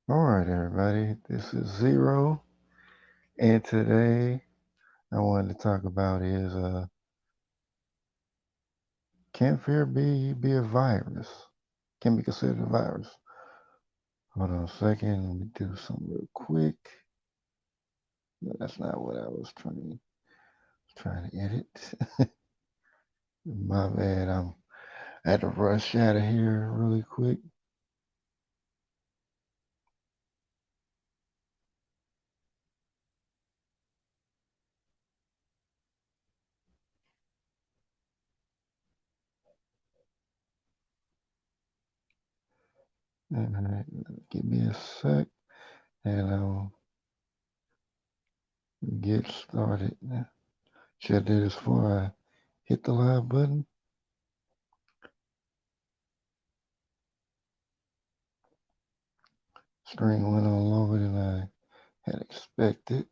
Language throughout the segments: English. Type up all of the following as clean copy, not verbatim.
All right, everybody. This is Zero, and today I wanted to talk about is can fear be a virus? Can be considered a virus? Hold on a second. Let me do something real quick. No, that's not what I was trying to edit. My bad. I had to rush out of here really quick. All right, give me a sec, and I'll get started. Should I do this before I hit the live button? Screen went on longer than I had expected.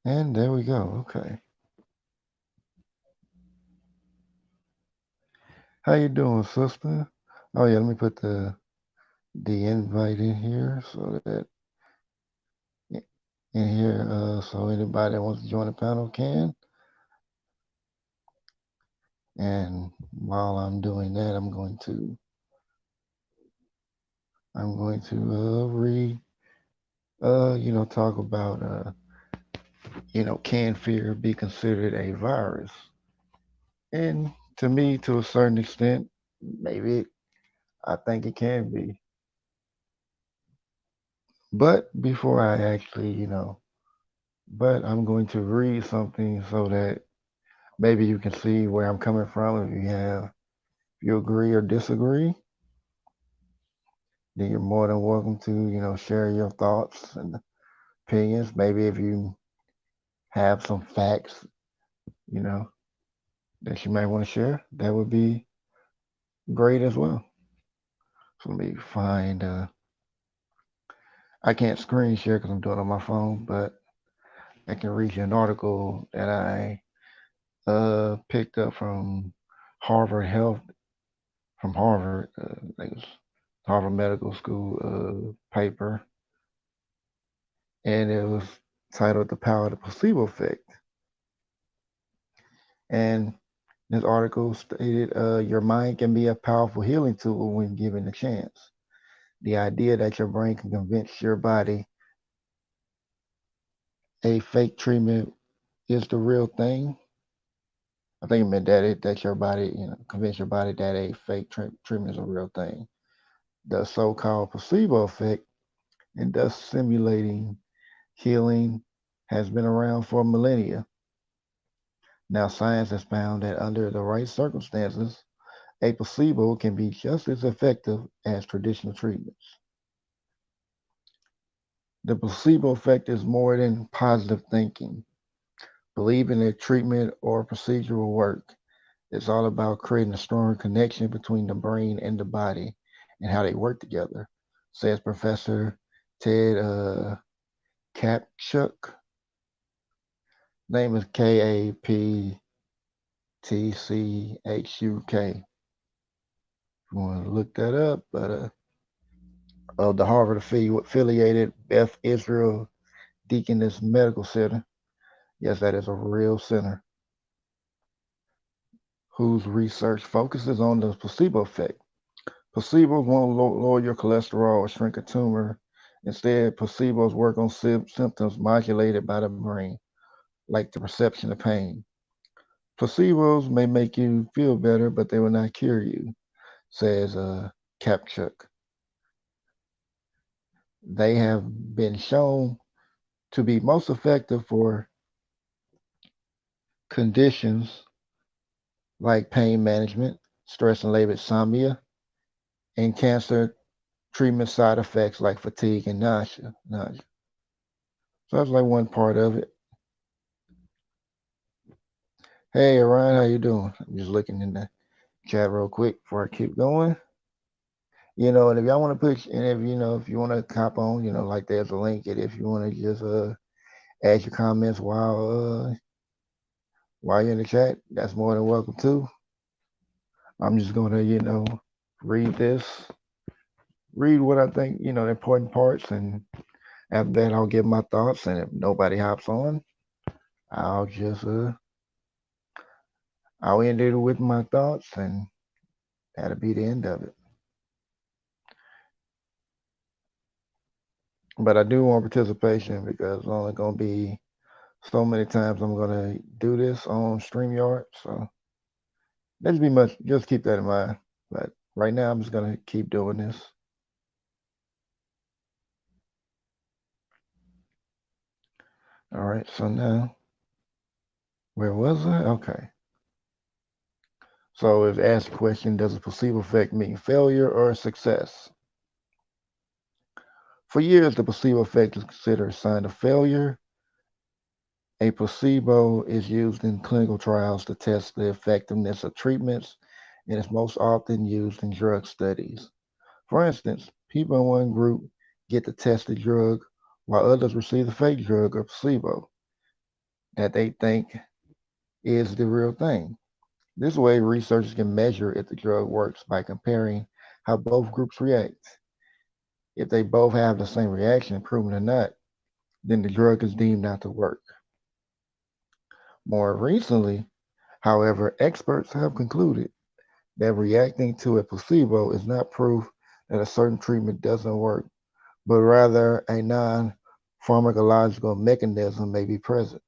And there we go. Okay. How you doing, sister? Oh yeah, let me put the invite in here so that in here so anybody that wants to join the panel can. And while I'm doing that, I'm going to read talk about can fear be considered a virus? And to me, to a certain extent, maybe I think it can be. But before I actually, but I'm going to read something so that maybe you can see where I'm coming from. If you agree or disagree, then you're more than welcome to, share your thoughts and opinions. Maybe if you have some facts, you know, that you might want to share, that would be great as well. So let me find, I can't screen share because I'm doing it on my phone, but I can read you an article that I picked up from Harvard Health, from Harvard. I think it was Harvard Medical School paper, and it was titled "The Power of the Placebo Effect." And this article stated, "Your mind can be a powerful healing tool when given a chance. The idea that your brain can convince your body a fake treatment is the real thing." I think it meant that your body, convince your body that a fake treatment is a real thing. The so-called placebo effect, and thus simulating healing, has been around for millennia. Now, science has found that under the right circumstances, a placebo can be just as effective as traditional treatments. The placebo effect is more than positive thinking. Believing that treatment or procedure will work. It's all about creating a stronger connection between the brain and the body and how they work together, says Professor Ted Kapchuk. Name is Kaptchuk. You want to look that up, but of the Harvard affiliated Beth Israel Deaconess Medical Center. Yes, that is a real center whose research focuses on the placebo effect. Placebos won't lower your cholesterol or shrink a tumor. Instead, placebos work on symptoms modulated by the brain, like the perception of pain. Placebos may make you feel better, but they will not cure you, says Kapchuk. They have been shown to be most effective for conditions like pain management, stress and labor insomnia, and cancer treatment side effects like fatigue and nausea. So that's like one part of it. Hey, Ryan, how you doing? I'm just looking in the chat real quick before I keep going. And if y'all want to push, and if you want to cop on, like there's a link, and if you want to just add your comments while you're in the chat, that's more than welcome too. I'm just gonna, read this. read what I think, the important parts, and after that, I'll give my thoughts. And if nobody hops on, I'll just I'll end it with my thoughts, and that'll be the end of it. But I do want participation because it's only gonna be so many times I'm gonna do this on StreamYard. So let's be much. Just keep that in mind. But right now, I'm just gonna keep doing this. All right. So now, where was I? Okay. So if asked the question, does a placebo effect mean failure or success? For years, the placebo effect is considered a sign of failure. A placebo is used in clinical trials to test the effectiveness of treatments and is most often used in drug studies. For instance, people in one group get the tested drug while others receive the fake drug or placebo that they think is the real thing. This way, researchers can measure if the drug works by comparing how both groups react. If they both have the same reaction, proven or not, then the drug is deemed not to work. More recently, however, experts have concluded that reacting to a placebo is not proof that a certain treatment doesn't work, but rather a non pharmacological mechanism may be present.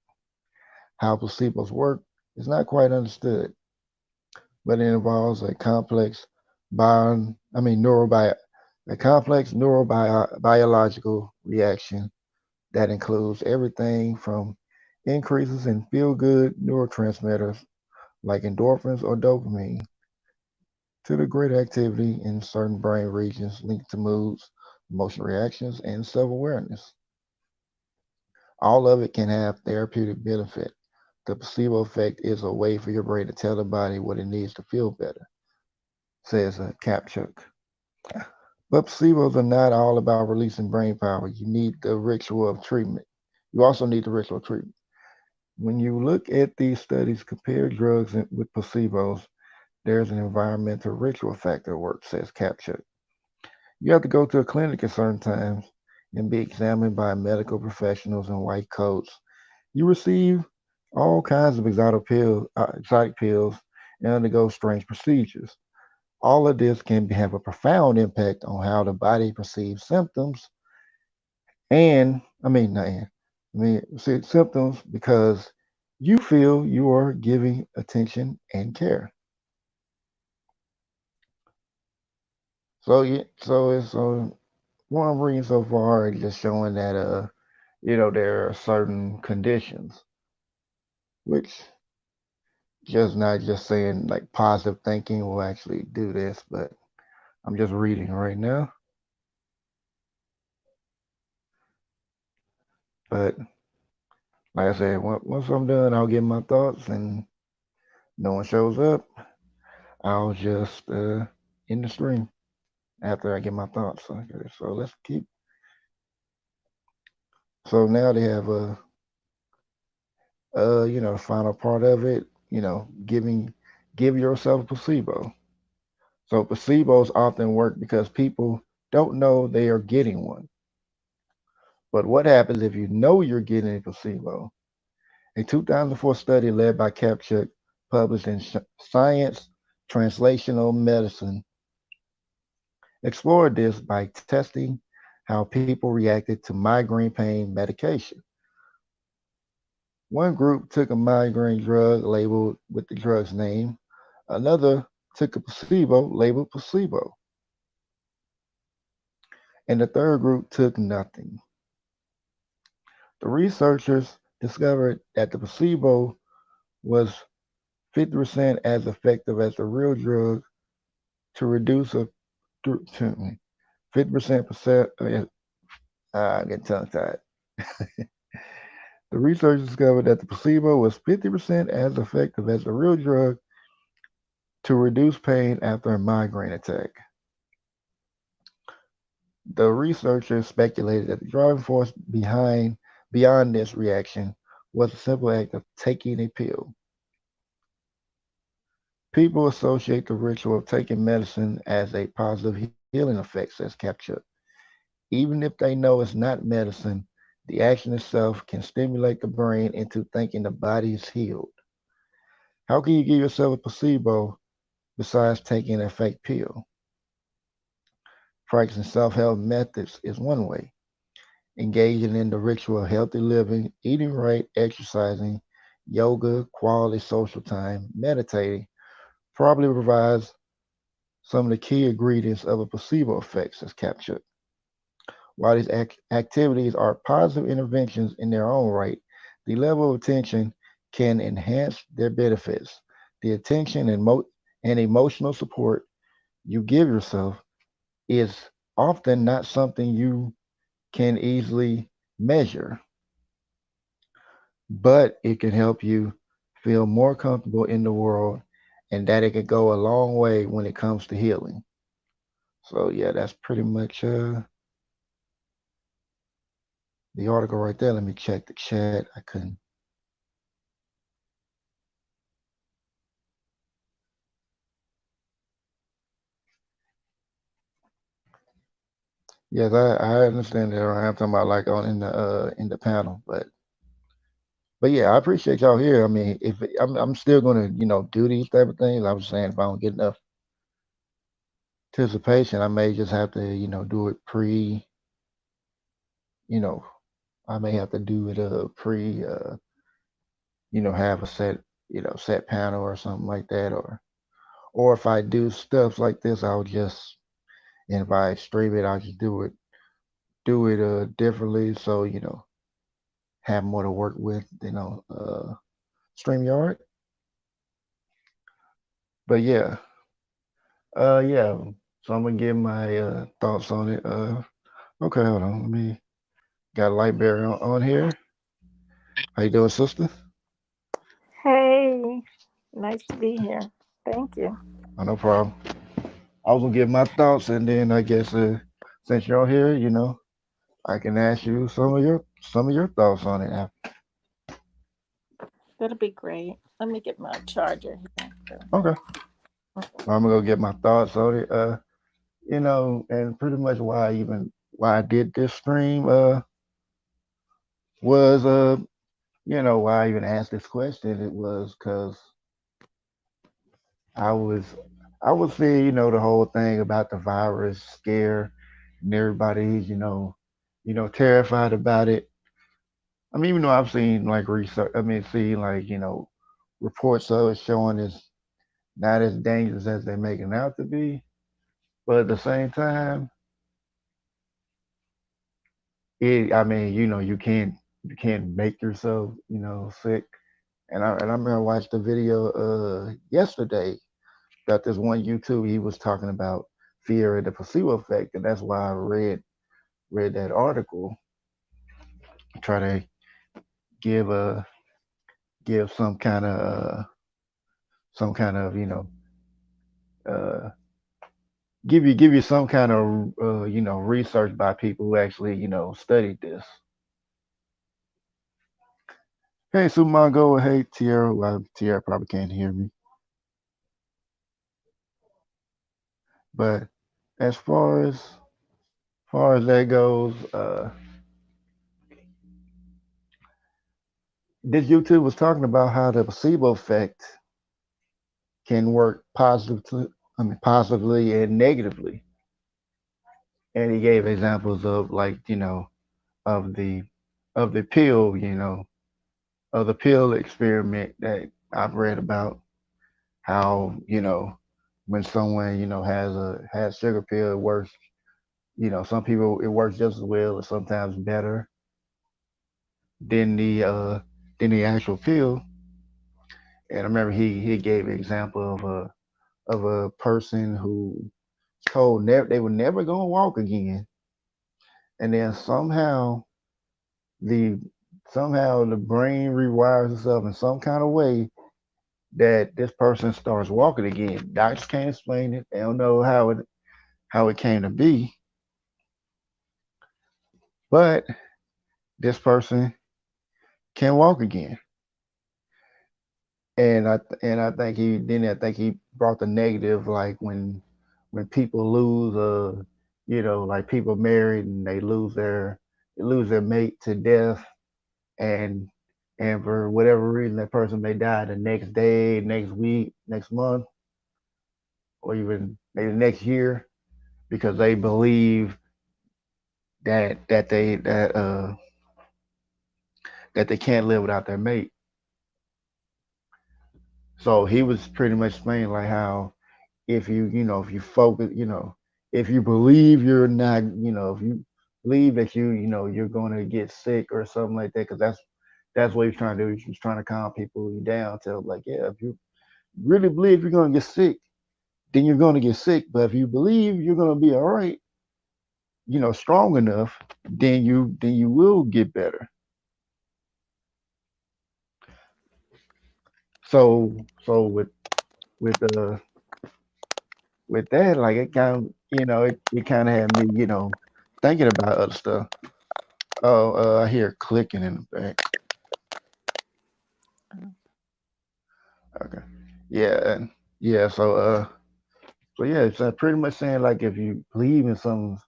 How placebos work is not quite understood, but it involves a complex bio, I mean, neurobio, a complex neurobiological reaction that includes everything from increases in feel good neurotransmitters like endorphins or dopamine to the greater activity in certain brain regions linked to moods, emotional reactions, and self awareness. All of it can have therapeutic benefit. The placebo effect is a way for your brain to tell the body what it needs to feel better, says Kapchuk. But placebos are not all about releasing brain power. You need the ritual of treatment. You also need the ritual of treatment. When you look at these studies, compare drugs with placebos, there's an environmental ritual factor at work, says Kapchuk. You have to go to a clinic at certain times and be examined by medical professionals in white coats. You receive all kinds of exotic pills and undergo strange procedures. All of this can have a profound impact on how the body perceives symptoms and, I mean, not and, I mean, symptoms because you feel you are giving attention and care. So, yeah, so it's what I'm reading so far is just showing that there are certain conditions, which just not just saying like positive thinking will actually do this, but I'm just reading right now. But like I said, once I'm done, I'll give my thoughts, and no one shows up, I'll just end the stream after I get my thoughts. Okay, so let's keep. So now they have the final part of it. Give yourself a placebo. So placebos often work because people don't know they are getting one. But what happens if you know you're getting a placebo? A 2004 study led by Kapchuk, published in Science Translational Medicine, explored this by testing how people reacted to migraine pain medication. One group took a migraine drug labeled with the drug's name. Another took a placebo labeled placebo. And the third group took nothing. The researchers discovered that the placebo was 50% as effective as the real drug to reduce a 50% percent. I get tongue tied. The researchers discovered that the placebo was 50% as effective as the real drug to reduce pain after a migraine attack. The researchers speculated that the driving force beyond this reaction was the simple act of taking a pill. People associate the ritual of taking medicine as a positive healing effects as captured. Even if they know it's not medicine, the action itself can stimulate the brain into thinking the body is healed. How can you give yourself a placebo besides taking a fake pill? Practicing self help methods is one way. Engaging in the ritual of healthy living, eating right, exercising, yoga, quality social time, meditating probably provides some of the key ingredients of a placebo effect as captured. While these activities are positive interventions in their own right, the level of attention can enhance their benefits. The attention and emotional support you give yourself is often not something you can easily measure, but it can help you feel more comfortable in the world and that it can go a long way when it comes to healing. So yeah, that's pretty much the article right there. Let me check the chat. I couldn't. Yes, I understand that. I'm talking about like on in the panel, but yeah, I appreciate y'all here. I mean, if I'm still gonna do these type of things. I was saying if I don't get enough participation, I may just have to do it pre. You know, I may have to do it pre. Have a set panel or something like that, or if I do stuff like this, I'll just and if I stream it, I'll just do it differently. So have more to work with. StreamYard. But yeah. So I'm gonna give my thoughts on it. Okay, hold on. Let me got Lightberry on here. How you doing, sister? Hey, nice to be here. Thank you. Oh, no problem. I was gonna give my thoughts, and then I guess since you're here, I can ask you some of your thoughts on it. That'll be great. Let me get my charger here. Okay, I'm gonna go get my thoughts on it. And pretty much why I did this stream was why I even asked this question. It was because I was I was seeing the whole thing about the virus scare and everybody's terrified about it. I mean, even though I've seen like research, I mean, seeing like reports of it showing it's not as dangerous as they're making out to be, but at the same time, I mean, you can't make yourself sick. And I remember I watched a video yesterday that this one YouTube he was talking about fear and the placebo effect, and that's why I read that article. Try to give a give some kind of uh, give you some kind of research by people who actually studied this. Hey Sumongo, hey Tierra. Well, Tierra probably can't hear me, but as far as that goes, this YouTube was talking about how the placebo effect can work positively and negatively. And he gave examples of like, of the of the pill, of the pill experiment that I've read about how, when someone, has sugar pill, it works, some people it works just as well or sometimes better than the uh than the actual pill. And I remember he gave an example of a person who told they were never gonna walk again, and then the somehow the brain rewires itself in some kind of way that this person starts walking again. Doctors can't explain it. They don't know how it came to be, but this person can walk again. And I think he brought the negative like when people lose like people married and they lose their mate to death, and for whatever reason that person may die the next day, next week, next month, or even maybe next year, because they believe that they can't live without their mate. So he was pretty much explaining like how if you focus, if you believe you're not, if you believe that you're going to get sick or something like that, because that's what he's trying to do. He's trying to calm people down, tell them like, yeah, if you really believe you're going to get sick, then you're going to get sick. But if you believe you're going to be all right, strong enough, then you will get better. So with with that, like it kind of, it kind of had me, thinking about other stuff. Oh, I hear clicking in the back. Okay. Yeah, yeah. So yeah, it's pretty much saying like if you believe in something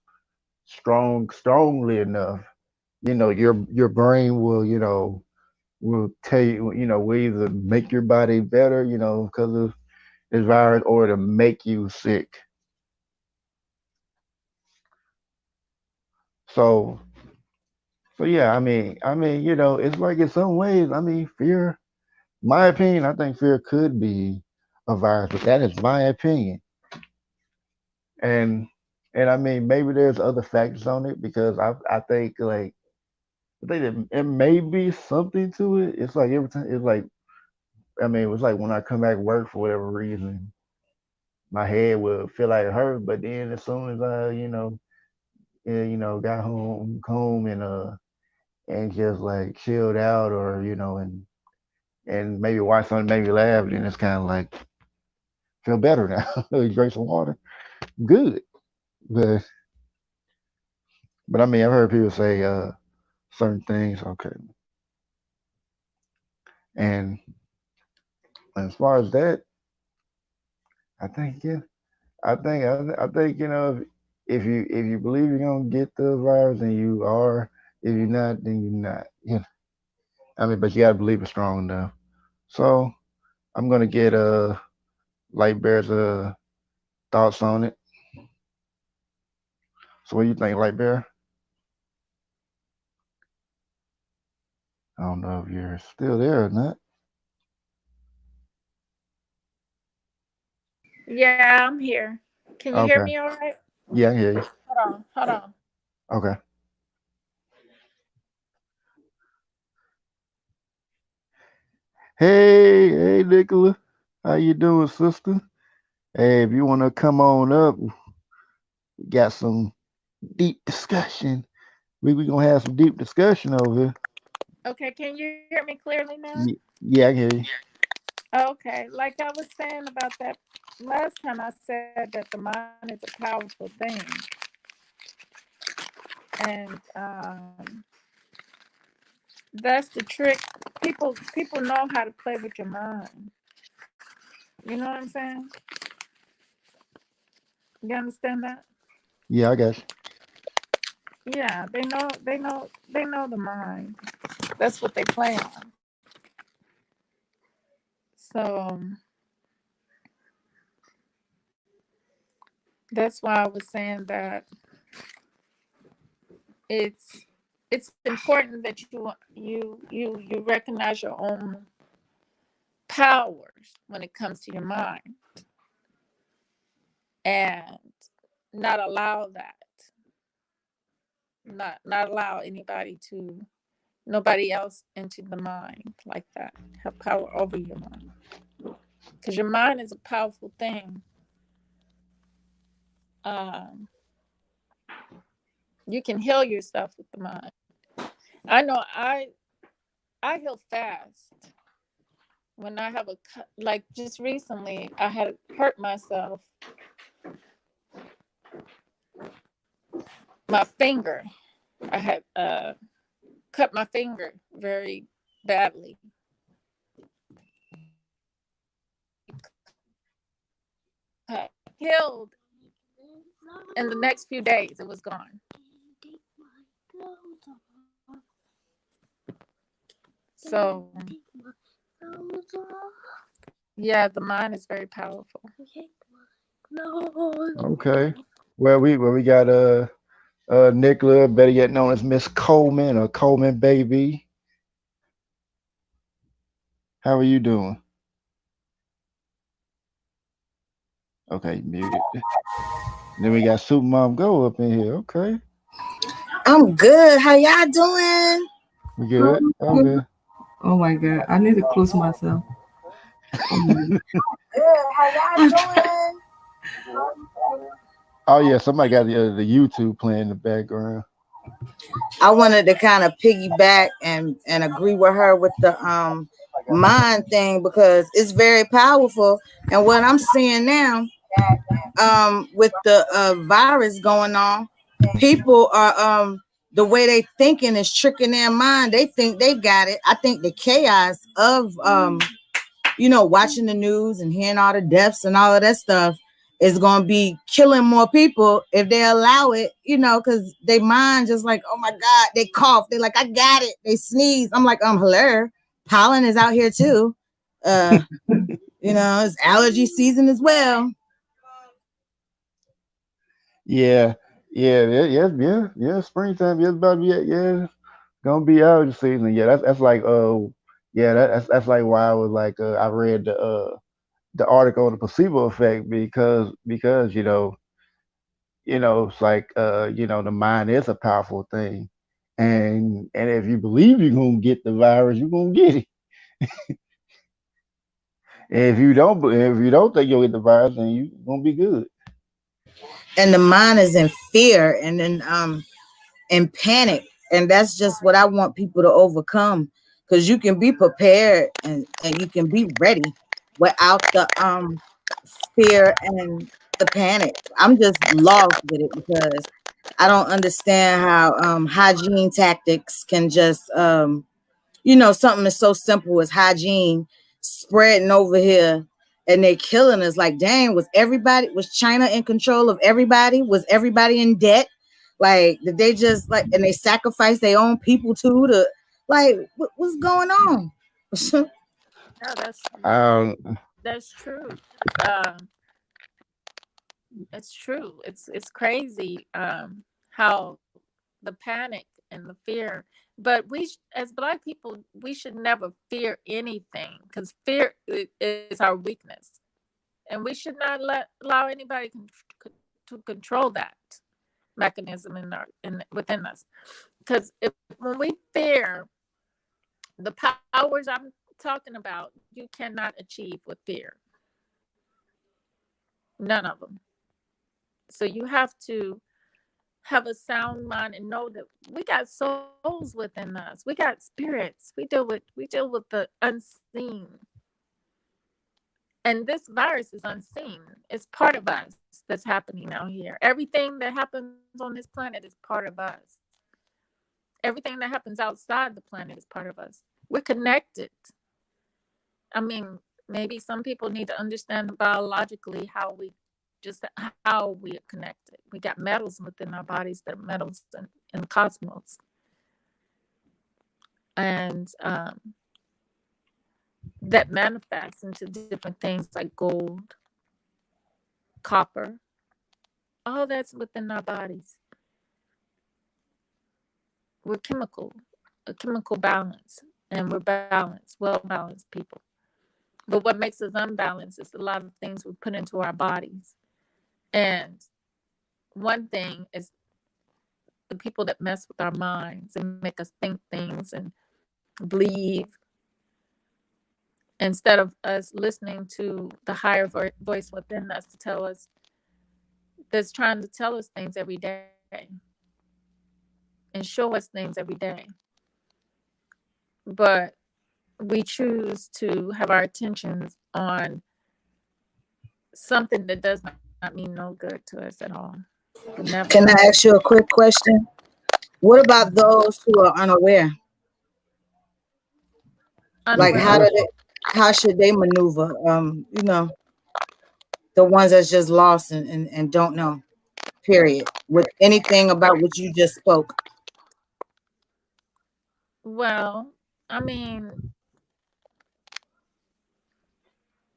strongly enough, your brain will tell you, will either make your body better, because of this virus, or to make you sick. So so yeah, it's like in some ways, fear. My opinion, I think fear could be a virus, but that is my opinion. And maybe there's other factors on it, because I think like I think it may be something to it. It's like every time it's like it was like when I come back to work for whatever reason, my head will feel like it hurt, but then as soon as I got home and just like chilled out, or and maybe watch something, maybe laugh, then it's kind of like feel better now. Drink some water, good. But I've heard people say certain things. Okay, and as far as that, I think yeah, I think if you believe you're gonna get the virus, then you are. If you're not, then you're not. But you gotta believe it strong enough. So I'm gonna get Light Bear's thoughts on it. So what do you think, Light Bear? I don't know if you're still there or not. Yeah, I'm here. Can you hear Okay. me all right? Yeah, I hear you. Hold on, hold on. Okay. Hey, Nicola. How you doing, sister? Hey, if you want to come on up, we got some deep discussion. We gonna have some deep discussion over here. Okay, can you hear me clearly now? Yeah, I hear you. Okay, like I was saying about that last time, I said that the mind is a powerful thing, and that's the trick. People know how to play with your mind. You know what I'm saying? You understand that? Yeah, I got you. Yeah, they know the mind. That's what they play on. So that's why I was saying that it's it's important that you recognize your own powers when it comes to your mind, and not allow that, not allow nobody else into the mind like that, have power over your mind, because your mind is a powerful thing. um you can heal yourself with the mind. I know I heal fast when I have like just recently I had hurt myself, my finger. I had cut my finger very badly. Cut, healed in the next few days, it was gone. So, yeah, the mind is very powerful. Okay. Well, we got Nicola, better yet known as Miss Coleman or Coleman baby. How are you doing? Okay, muted. Then we got Supermom Go up in here. Okay. I'm good. How y'all doing? We good? I'm good. Oh my God. I need to close myself. Good. How y'all doing? Oh yeah, somebody got the YouTube playing in the background. I wanted to kind of piggyback and agree with her with the mind thing because it's very powerful. And what I'm seeing now, with the virus going on, people are the way they thinking is tricking their mind. They think they got it. I think the chaos of watching the news and hearing all the deaths and all of that stuff is going to be killing more people if they allow it, because they mind just like, oh my God, they cough. They like, I got it. They sneeze. I'm like, hello. Pollen is out here too. It's allergy season as well. Yeah, yeah. Springtime, yeah, it's about to be, gonna be allergy season. Yeah, that's like that's like why I was like I read the article on the placebo effect because it's like the mind is a powerful thing, and if you believe you're gonna get the virus, you're gonna get it. And if you don't think you'll get the virus, then you're gonna be good. And the mind is in fear and in panic, and that's just what I want people to overcome, because you can be prepared and you can be ready without the fear and the panic. I'm just lost with it because I don't understand how hygiene tactics can just something that's so simple as hygiene spreading over here, and they killing us. Like, dang, was China in control of everybody? Was everybody in debt? Like, did they just and they sacrifice their own people too to what's going on? No, Um, that's true. It's true. It's crazy how the panic and the fear. But as Black people, we should never fear anything, because fear is our weakness, and we should not allow anybody to control that mechanism within us. Because when we fear, the powers I'm talking about, you cannot achieve with fear. None of them. So you have to have a sound mind and know that we got souls within us. We got spirits. We deal with the unseen. And this virus is unseen. It's part of us that's happening out here. Everything that happens on this planet is part of us. Everything that happens outside the planet is part of us. We're connected. I mean, maybe some people need to understand biologically how we are connected. We got metals within our bodies that are metals in the cosmos. And that manifests into different things like gold, copper. All that's within our bodies. We're a chemical balance, and we're balanced, well-balanced people. But what makes us unbalanced is a lot of things we put into our bodies. And one thing is the people that mess with our minds and make us think things and believe, instead of us listening to the higher voice within us that's trying to tell us things every day and show us things every day. But we choose to have our attentions on something that does not mean no good to us at all. Can I ask you a quick question? What about those who are unaware? Like, how should they maneuver? The ones that's just lost and don't know. period, with anything about what you just spoke. Well, I mean,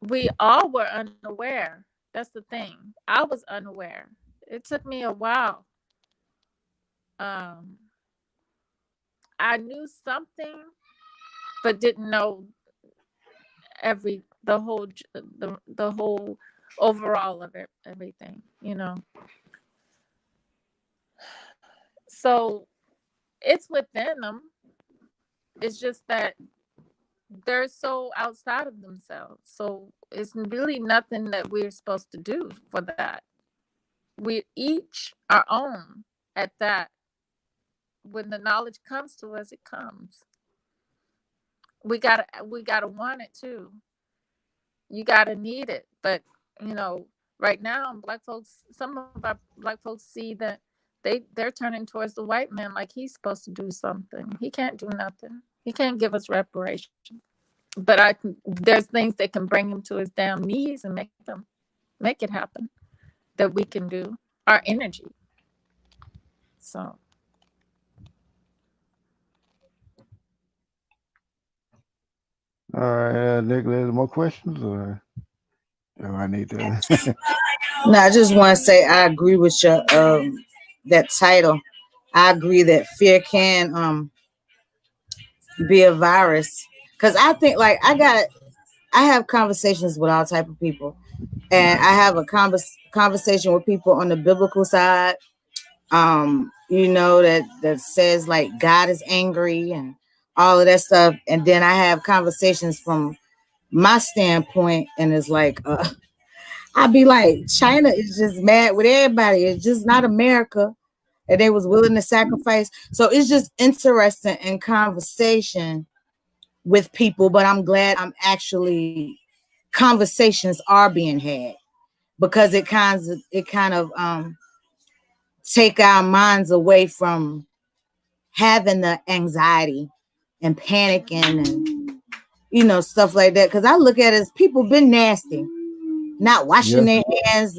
we all were unaware. That's the thing. I was unaware. It took me a while. Um, I knew something, but didn't know the whole overall of it, everything. So it's within them. It's just that they're so outside of themselves. So it's really nothing that we're supposed to do for that. We each our own at that. When the knowledge comes to us, it comes. We gotta want it too. You gotta need it. But you know, right now, some of our black folks see that they're turning towards the white man like he's supposed to do something. He can't do nothing. He can't give us reparation. But there's things that can bring him to his damn knees and make it happen that we can do. Our energy. So All right, Nicholas, more questions or do I need to? No, I just want to say I agree with your that title. I agree that fear can be a virus, because I think like I have conversations with all type of people, and I have a conversation with people on the biblical side, that says like God is angry and all of that stuff, and then I have conversations from my standpoint, and it's like I'd be like, China is just mad with everybody. It's just not America. And they was willing to sacrifice. So it's just interesting in conversation with people. But I'm glad conversations are being had, because it kind of take our minds away from having the anxiety and panicking and stuff like that. Because I look at it as people been nasty, not washing Yeah. their hands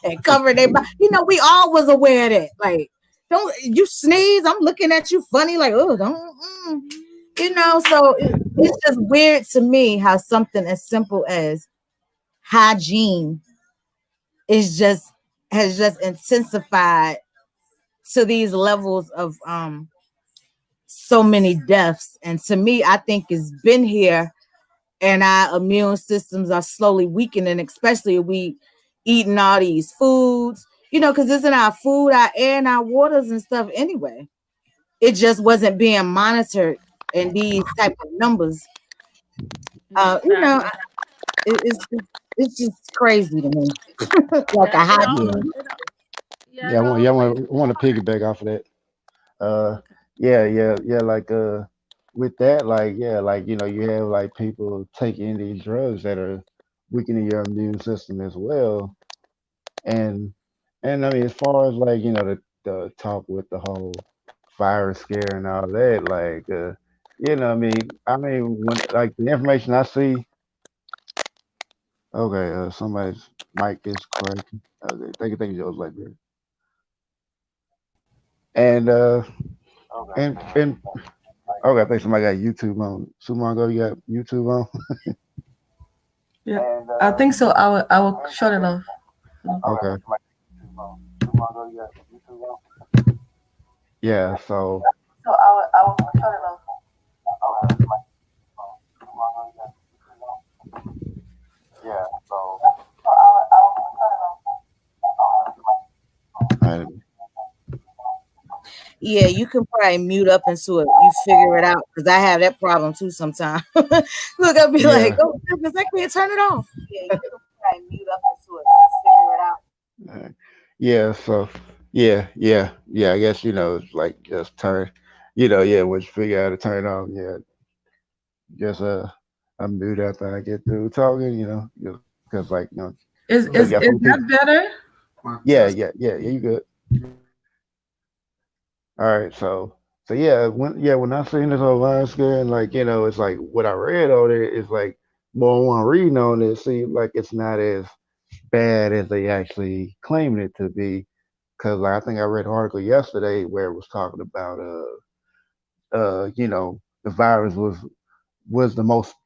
and covering their body. We all was aware of that. Like, don't you sneeze, I'm looking at you funny, like, oh, don't. So it's just weird to me how something as simple as hygiene has just intensified to these levels of so many deaths. And to me, I think it's been here, and our immune systems are slowly weakening, especially if we eating all these foods, because it's in our food, our air, and our waters and stuff anyway. It just wasn't being monitored in these type of numbers. Uh, you know, exactly. it's just crazy to me. Like a That it hot. all Yeah. it, yeah, Yeah. it I always want to piggyback off of that. Uh, okay. yeah. Like with that, like yeah, like you have like people taking these drugs that are weakening your immune system as well, and I mean as far as like the talk with the whole virus scare and all that, like I mean when like the information I see, okay, somebody's mic is cracking. Okay, thank you, Joe's like that, and and okay, I think somebody got YouTube on. Sumongo, you got YouTube on? Yeah, I think so. I will shut it off. Okay. Yeah, so So I will shut it off. uh, Yeah, you can probably mute up into it. You figure it out, because I have that problem too sometimes. Look, I'll be like, yeah, oh goodness, I can't turn it off. Yeah, you can probably mute up into it. Figure it out. uh, yeah, so yeah. I guess it's like just turn, yeah. Once you figure out how to turn it on, yeah, just I mute after I get through talking, because like Is because is you got is some that people. better? Yeah. You good? All right, so when I seen this whole virus scare, and like it's like what I read on it is like more one reading on it seems like it's not as bad as they actually claiming it to be. because I think I read an article yesterday where it was talking about the virus was the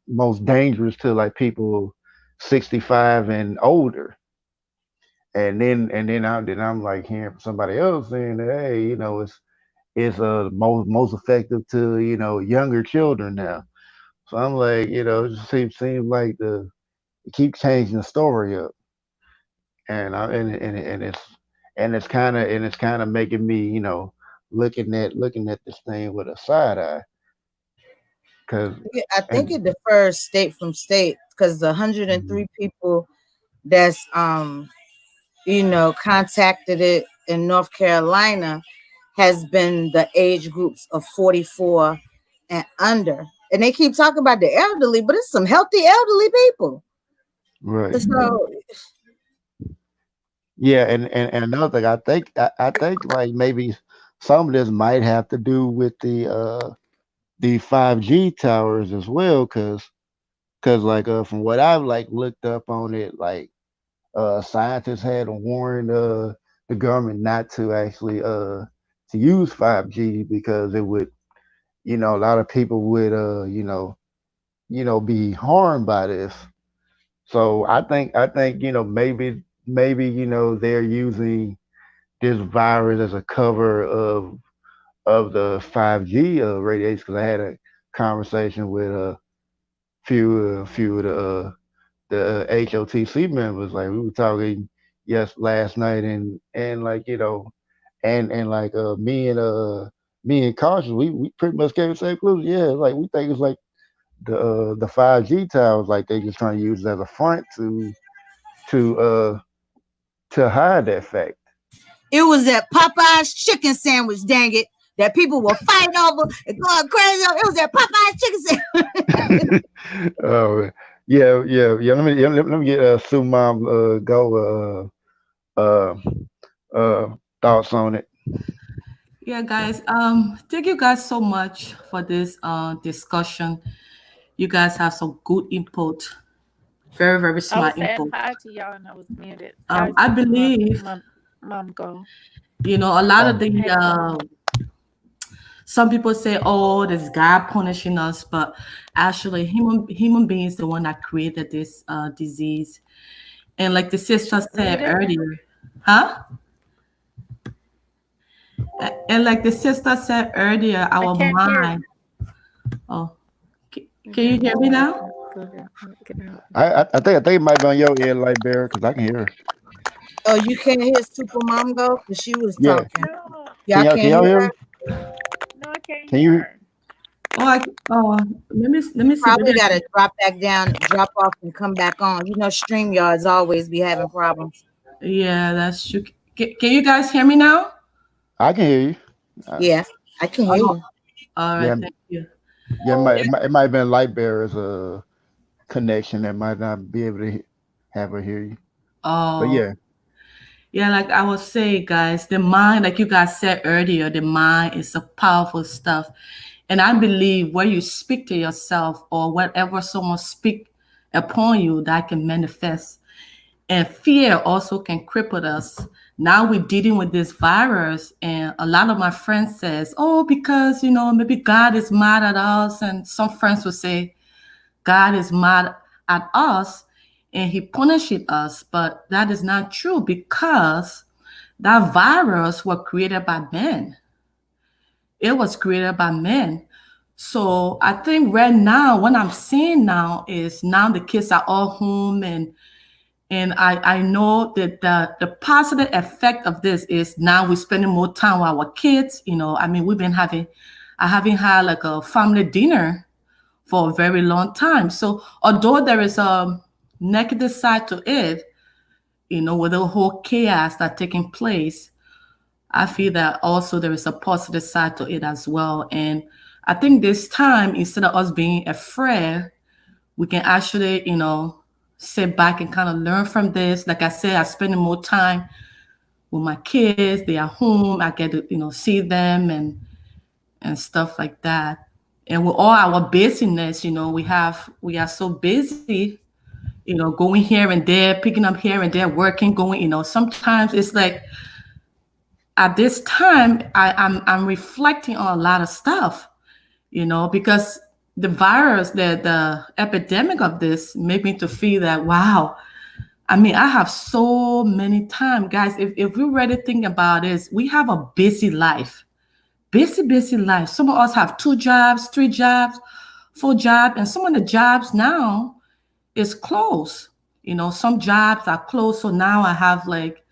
most dangerous to like people 65 and older. And then I'm like hearing from somebody else saying that, hey, it's most effective to younger children now. So I'm like, it just seems like the it keep changing the story up, and it's kind of making me looking at this thing with a side eye, cause I think and it differs state from state because the mhm, 103 people that's contacted it in North Carolina has been the age groups of 44 and under. And they keep talking about the elderly, but it's some healthy elderly people. right. So Yeah, and another thing, I think like maybe some of this might have to do with the 5G towers as well, cause like from what I've like looked up on it, like scientists had warned the government not to actually to use 5G because it would, a lot of people would be harmed by this. So I think maybe they're using this virus as a cover of the 5G radiation, because I had a conversation with a few of the HOTC members. Like we were talking last night, and like and like me and Cautious, we pretty much gave the same clues. Yeah, like we think it's like the 5G towers, like they just trying to use it as a front to uh to hide that fact. it was that Popeye's chicken sandwich, dang it, that people were fighting over and going crazy. It was that Popeye's chicken sandwich. Oh yeah. Let me get Sue Mom go uh thoughts on it. Yeah, guys. Thank you guys so much for this discussion. You guys have some good input, very, very I was smart saying input. hi to y'all and I was muted. Hi, I Super Mom, believe, Mom Go. a lot of Oh, the Hey, Mom. some people say, "Oh, this God punishing us," but actually, human beings the one that created this disease. And like the sister You said muted? earlier, huh? And like the sister said earlier, I our can't hear mind. you. Oh, can Maybe you I hear need me to now? go there. Get out. I think it might be on your ear, like Bear, because I can hear her. Oh, you can't hear Super Mom go because she was Yeah, talking. No, Y'all can can't y'all hear hear her? me? no, I can't Can hear you? her. Oh, let me see. Maybe Probably got to drop back down, drop off, and come back on. StreamYards always be having problems. yeah, that's true. Can you guys hear me now? I can hear you. Uh, Yeah, I can hear Oh, you. all right. yeah, Thank you. yeah. It might have been Light Bear's connection that might not be able to have her hear you. But Oh, yeah, yeah. Like I was saying, guys, the mind, like you guys said earlier, the mind is a powerful stuff, and I believe when you speak to yourself or whatever someone speak upon you, that can manifest. And fear also can cripple us. Now we're dealing with this virus, and a lot of my friends says, "Oh, because maybe God is mad at us," and some friends will say, "God is mad at us, and He punishing us." But that is not true because that virus was created by men. It was created by men. So I think right now, what I'm seeing now is now the kids are all home and I know that the positive effect of this is now we're spending more time with our kids. I mean, I haven't had like a family dinner for a very long time. So although there is a negative side to it, with the whole chaos that's taking place, I feel that also there is a positive side to it as well. And I think this time, instead of us being afraid, we can actually, sit back and kind of learn from this. Like I said, I spend more time with my kids. They are home. I get to, see them and stuff like that. And with all our busyness, we are so busy, going here and there, picking up here and there, working, going, sometimes it's like at this time, I'm reflecting on a lot of stuff, you know, because the virus, the epidemic of this made me to feel that, wow, I mean, I have so many time, guys. If we really think about this, we have a busy life, busy life. Some of us have 2 jobs, 3 jobs, 4 jobs, and some of the jobs now is closed. You know, some jobs are closed, so now I have like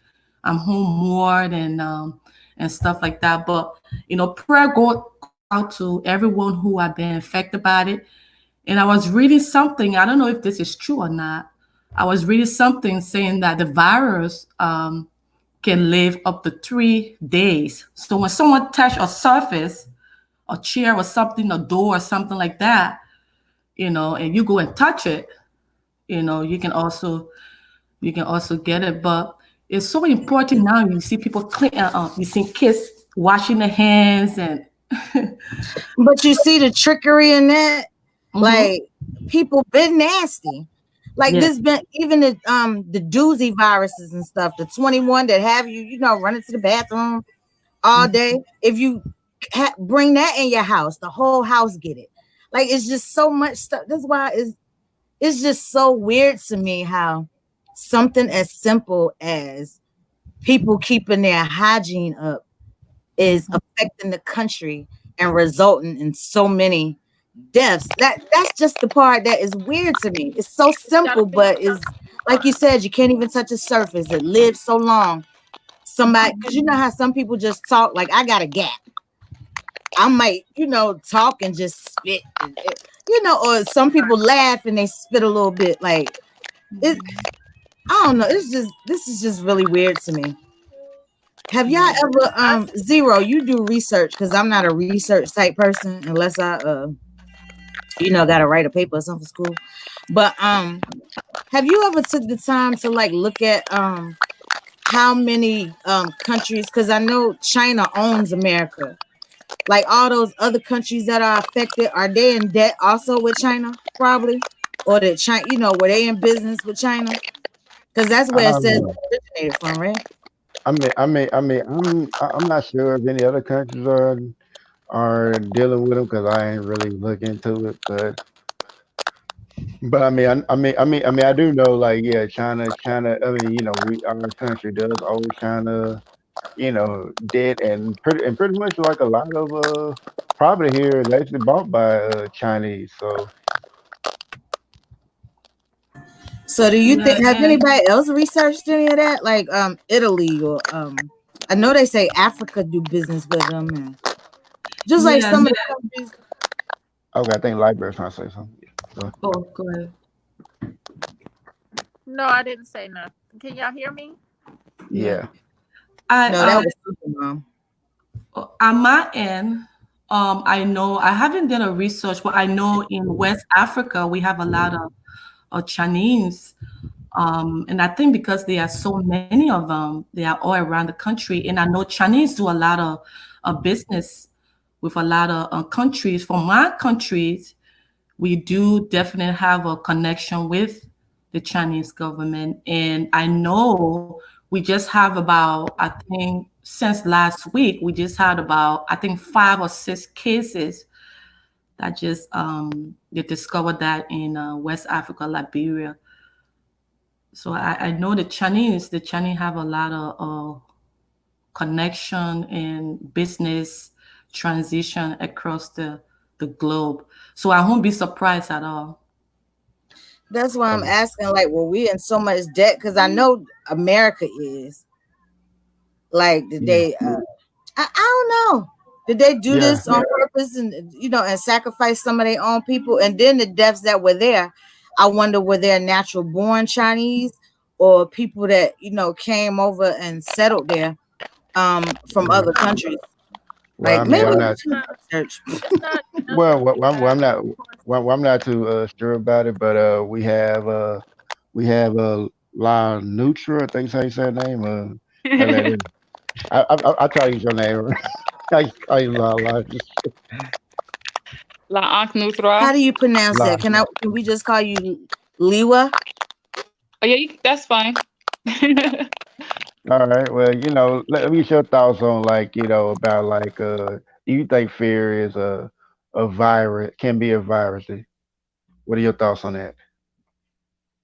I'm home more and stuff like that. But you know, prayer go out to everyone who have been affected by it. And I was reading something. I don't know if this is true or not. I was reading something saying that the virus can live up to 3 days. So when someone touch a surface, a chair or something, a door or something like that, you know, and you go and touch it, you know, you can also get it. But it's so important now. You see people clean, you see kids washing their hands, and But you see the trickery in that, Mhm. like people been nasty. Like Yeah. this been even the doozy viruses and stuff, the 21 that have you, you know, running to the bathroom all Mhm. day. If you bring that in your house, the whole house get it. Like it's just so much stuff. That's why it's just so weird to me how something as simple as people keeping their hygiene up is affecting the country and resulting in so many deaths. That's just the part that is weird to me. It's so simple, but is like you said, you can't even touch the surface. It lives so long. Somebody, because you know how some people just talk like I got a gap. I might, you know, talk and just spit, you know, or some people laugh and they spit a little bit. Like it, I don't know. It's just this is just really weird to me. Have y'all ever Zero, you do research because I'm not a research type person unless I you know, gotta write a paper or something for school. But have you ever took the time to like look at how many countries, because I know China owns America, like all those other countries that are affected, are they in debt also with China probably, or that China, you know, were they in business with China? Because that's where it says Um, it originated from, right? I'm not sure if any other countries are dealing with them because I ain't really look into it. But I do know, like, yeah, China. I mean, you know, our country does owe China, you know, debt, and pretty much like a lot of property here is actually bought by Chinese. So So do you Yeah, think, has and anybody else researched any of that? Like Italy or I know they say Africa do business with them, and just like yes. some of the countries. okay, I think Lightbird's trying to say something. So, Oh, go ahead. No, I didn't say nothing. Can y'all hear me? Yeah. yeah, I No, that was Super Mom. On my end, I know I haven't done a research, but I know in West Africa we have a lot of Chinese, and I think because there are so many of them, they are all around the country, and I know Chinese do a lot of business with a lot of countries. For my countries, we do definitely have a connection with the Chinese government. And I know we just have about, I think, since last week, we just had about, I think, 5 or 6 cases that just they discovered that in West Africa, Liberia. So I know the Chinese have a lot of connection and business transition across the globe. So I won't be surprised at all. That's why I'm okay. asking, like, were we in so much debt? Because I know America is. Like, did Yeah, they I don't know. Did they do yeah. this on purpose and you know and sacrifice some of their own people? And then the deaths that were there, I wonder were they natural born Chinese or people that you know came over and settled there from other countries. Well, Like I mean, maybe I'm we not. should research. It's not Well, nothing I'm bad. not. Well, I'm not too sure about it, but we have La Nutra, I think is how you say her name. That lady. I try to use your name. I call you La. La Ankh How Nutra. do you pronounce La. that? Can we just call you Liwa? Oh yeah, that's fine. All right. Well, let me get your thoughts on like, about like do you think fear is a virus, can be a virus? What are your thoughts on that?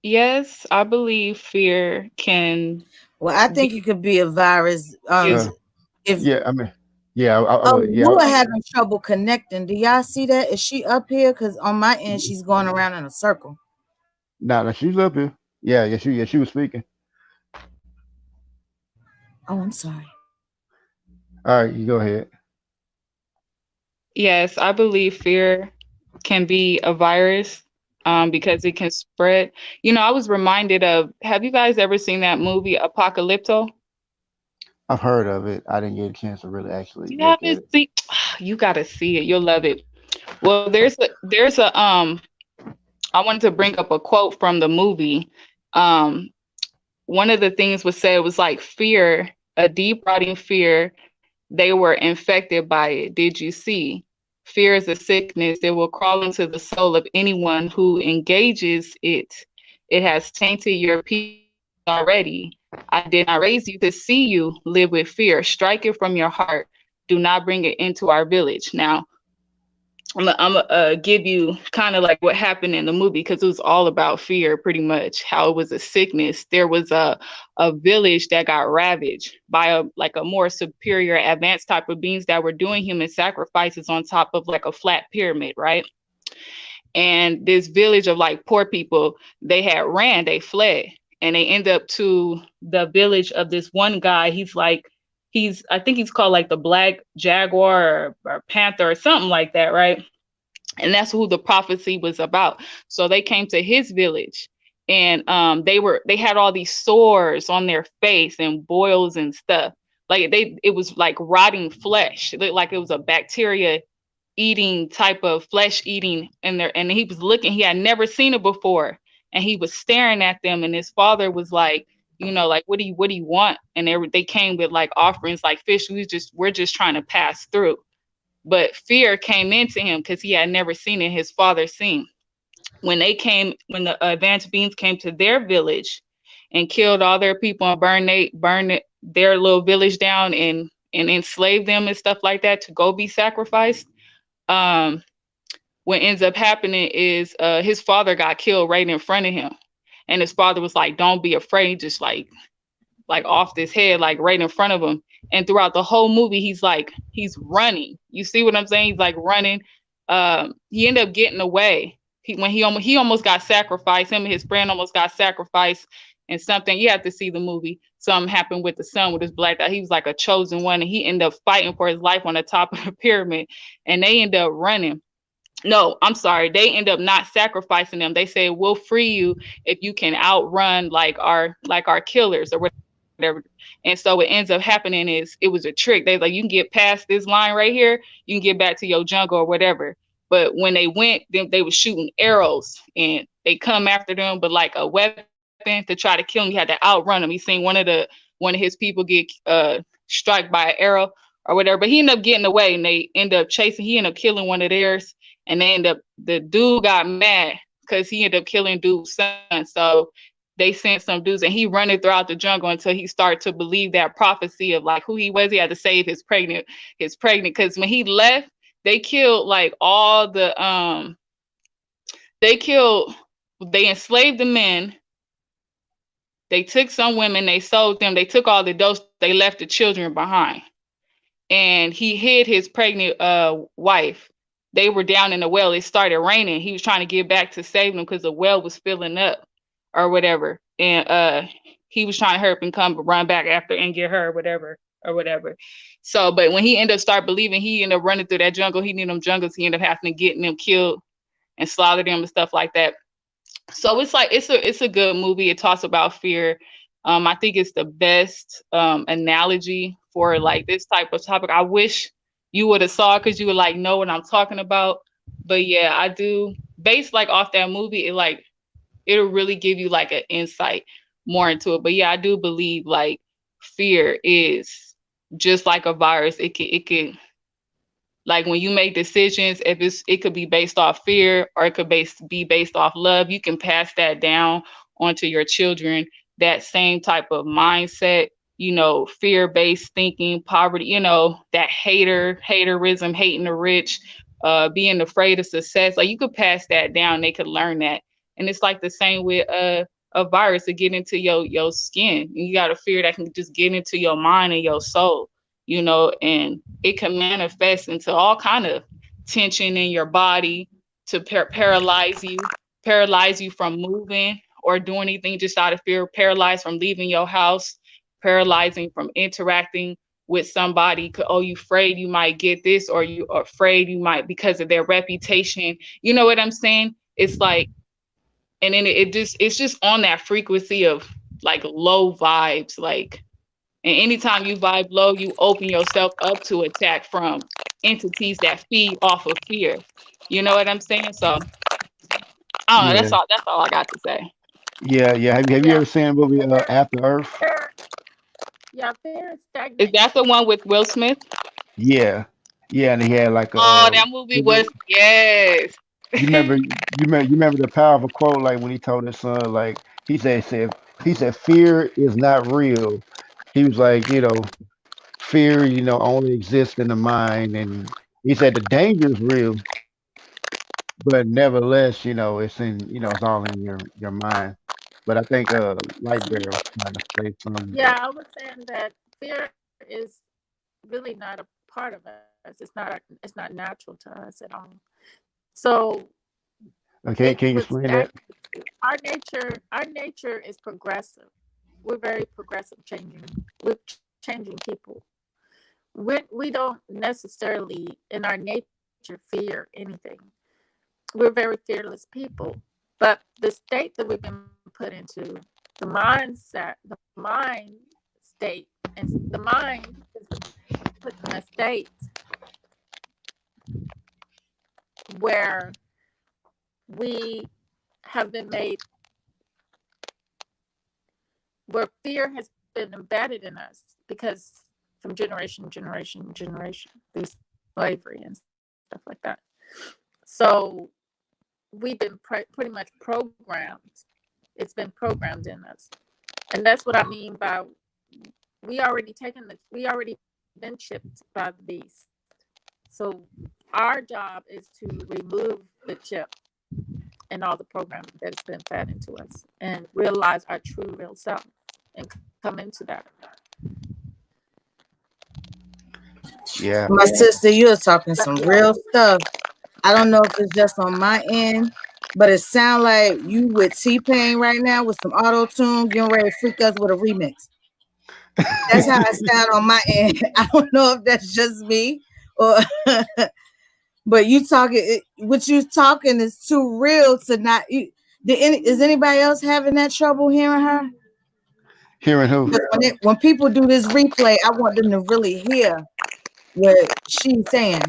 Yes, I believe fear can Well, I think be it could be a virus. used. Uh, If yeah, I mean, yeah, I Oh, would, yeah. you are having trouble connecting. Do y'all see that? Is she up here? Because on my end, she's going around in a circle. Nah, nah, she's up here. Yeah, she was speaking. Oh, I'm sorry. All right, you go ahead. Yes, I believe fear can be a virus because it can spread. I was reminded of, have you guys ever seen that movie Apocalypto? I've heard of it. I didn't get a chance to really actually You look at haven't it. seen, you gotta see it. You'll love it. Well, there's a I wanted to bring up a quote from the movie. Um, One of the things was said was like fear, a deep rotting fear. They were infected by it. Did you see? Fear is a sickness that will crawl into the soul of anyone who engages it. It has tainted your peace already. I did not raise you to see you live with fear. Strike it from your heart. Do not bring it into our village. Now, I'm gonna give you kind of like what happened in the movie because it was all about fear, pretty much how it was a sickness. There was a village that got ravaged by a more superior, advanced type of beings that were doing human sacrifices on top of like a flat pyramid, right? And this village of like poor people, they fled, and they end up to the village of this one guy. I think he's called like the Black Jaguar or Panther or something like that, right? And that's who the prophecy was about. So they came to his village, and they had all these sores on their face and boils and stuff. Like it was like rotting flesh. It looked like it was a bacteria eating type of flesh eating in there. And he was looking, he had never seen it before. And he was staring at them. And his father was like, like, what do you want? And they came with like offerings like fish. We're just trying to pass through. But fear came into him because he had never seen it. His father seen. When the advanced beings came to their village and killed all their people and burned their little village down and enslaved them and stuff like that to go be sacrificed. Um, what ends up happening is his father got killed right in front of him, and his father was like, "Don't be afraid," just like off this head, like right in front of him. And throughout the whole movie, he's running. You see what I'm saying? He's like running. He ended up getting away. He almost got sacrificed. Him and his friend almost got sacrificed. And something, you have to see the movie. Something happened with the son with his black eye. He was like a chosen one, and he ended up fighting for his life on the top of the pyramid. And they ended up running. No, I'm sorry. They end up not sacrificing them. They say we'll free you if you can outrun like our killers or whatever. And so what ends up happening is it was a trick. They like, you can get past this line right here, you can get back to your jungle or whatever. But when they went, they were shooting arrows and they come after them, but like a weapon to try to kill him. You had to outrun him. He seen one of his people get struck by an arrow or whatever. But he ended up getting away, and they end up chasing. He ended up killing one of theirs, and the dude got mad because he ended up killing dude's son. So they sent some dudes, and he running throughout the jungle until he started to believe that prophecy of like who he was. He had to save his pregnant. Because when he left, they killed like all the they enslaved the men. They took some women, they sold them, they took all the dose, they left the children behind. And he hid his pregnant wife. They were down in the well. It started raining. He was trying to get back to save them because the well was filling up or whatever. And he was trying to hurry up and come run back after and get her or whatever. So, but when he ended up start believing, he ended up running through that jungle. He knew them jungles. He ended up having to get them killed and slaughter them and stuff like that. So it's like it's a good movie. It talks about fear. I think it's the best analogy for like this type of topic. I wish you would have saw it because you would like know what I'm talking about. But yeah, I do. Based like off that movie, it'll really give you like an insight more into it. But yeah, I do believe like fear is just like a virus. It can like when you make decisions, it could be based off fear or it could be based off love. You can pass that down onto your children that same type of mindset, fear-based thinking, poverty, that haterism, hating the rich, being afraid of success. Like, you could pass that down, they could learn that. And it's like the same with a virus to get into your skin. You got a fear that can just get into your mind and your soul, and it can manifest into all kind of tension in your body to paralyze you from moving or doing anything just out of fear, paralyzed from leaving your house, paralyzing from interacting with somebody. Oh, you afraid you might get this, or you are afraid you might, because of their reputation. You know what I'm saying? It's like, and then it's just on that frequency of like low vibes. Like, and anytime you vibe low, you open yourself up to attack from entities that feed off of fear. You know what I'm saying? So I don't know. Yeah, That's all I got to say. yeah, yeah. Have you Yeah. ever seen the movie After Earth? Fear, yeah, fear is Is that the stagnation. one with Will Smith? Yeah, yeah, and he had like a. Oh, that movie was, yes. You remember the powerful quote, like when he told his son, like he said fear is not real. He was like, fear, only exists in the mind, and he said the danger is real, but nevertheless, it's all in your mind. But I think Light See, Bear was trying to say something. yeah, I was saying that fear is really not a part of us. It's not natural to us at all. So Okay, it can you was explain that? actually our nature is progressive. We're very progressive, we're changing people. We don't necessarily in our nature fear anything. We're very fearless people. But the state that we've been put into, the mindset, the mind state, and the mind is put in a state where we have been made, where fear has been embedded in us because from generation to generation to generation through slavery and stuff like that. So we've been pretty much programmed. It's been programmed in us, and that's what I mean by we already been chipped by the beast. So our job is to remove the chip and all the programming that's been fed into us and realize our true real self and come into that. Yeah, My sister, you're talking some real stuff. I don't know if it's just on my end, but it sounds like you with T-Pain right now with some auto tune, getting ready to freak us with a remix. That's how it sounds on my end. I don't know if that's just me or, but you talking, what you talking is too real to not. Is anybody else having that trouble hearing her? hearing who? When people do this replay, I want them to really hear what she's saying.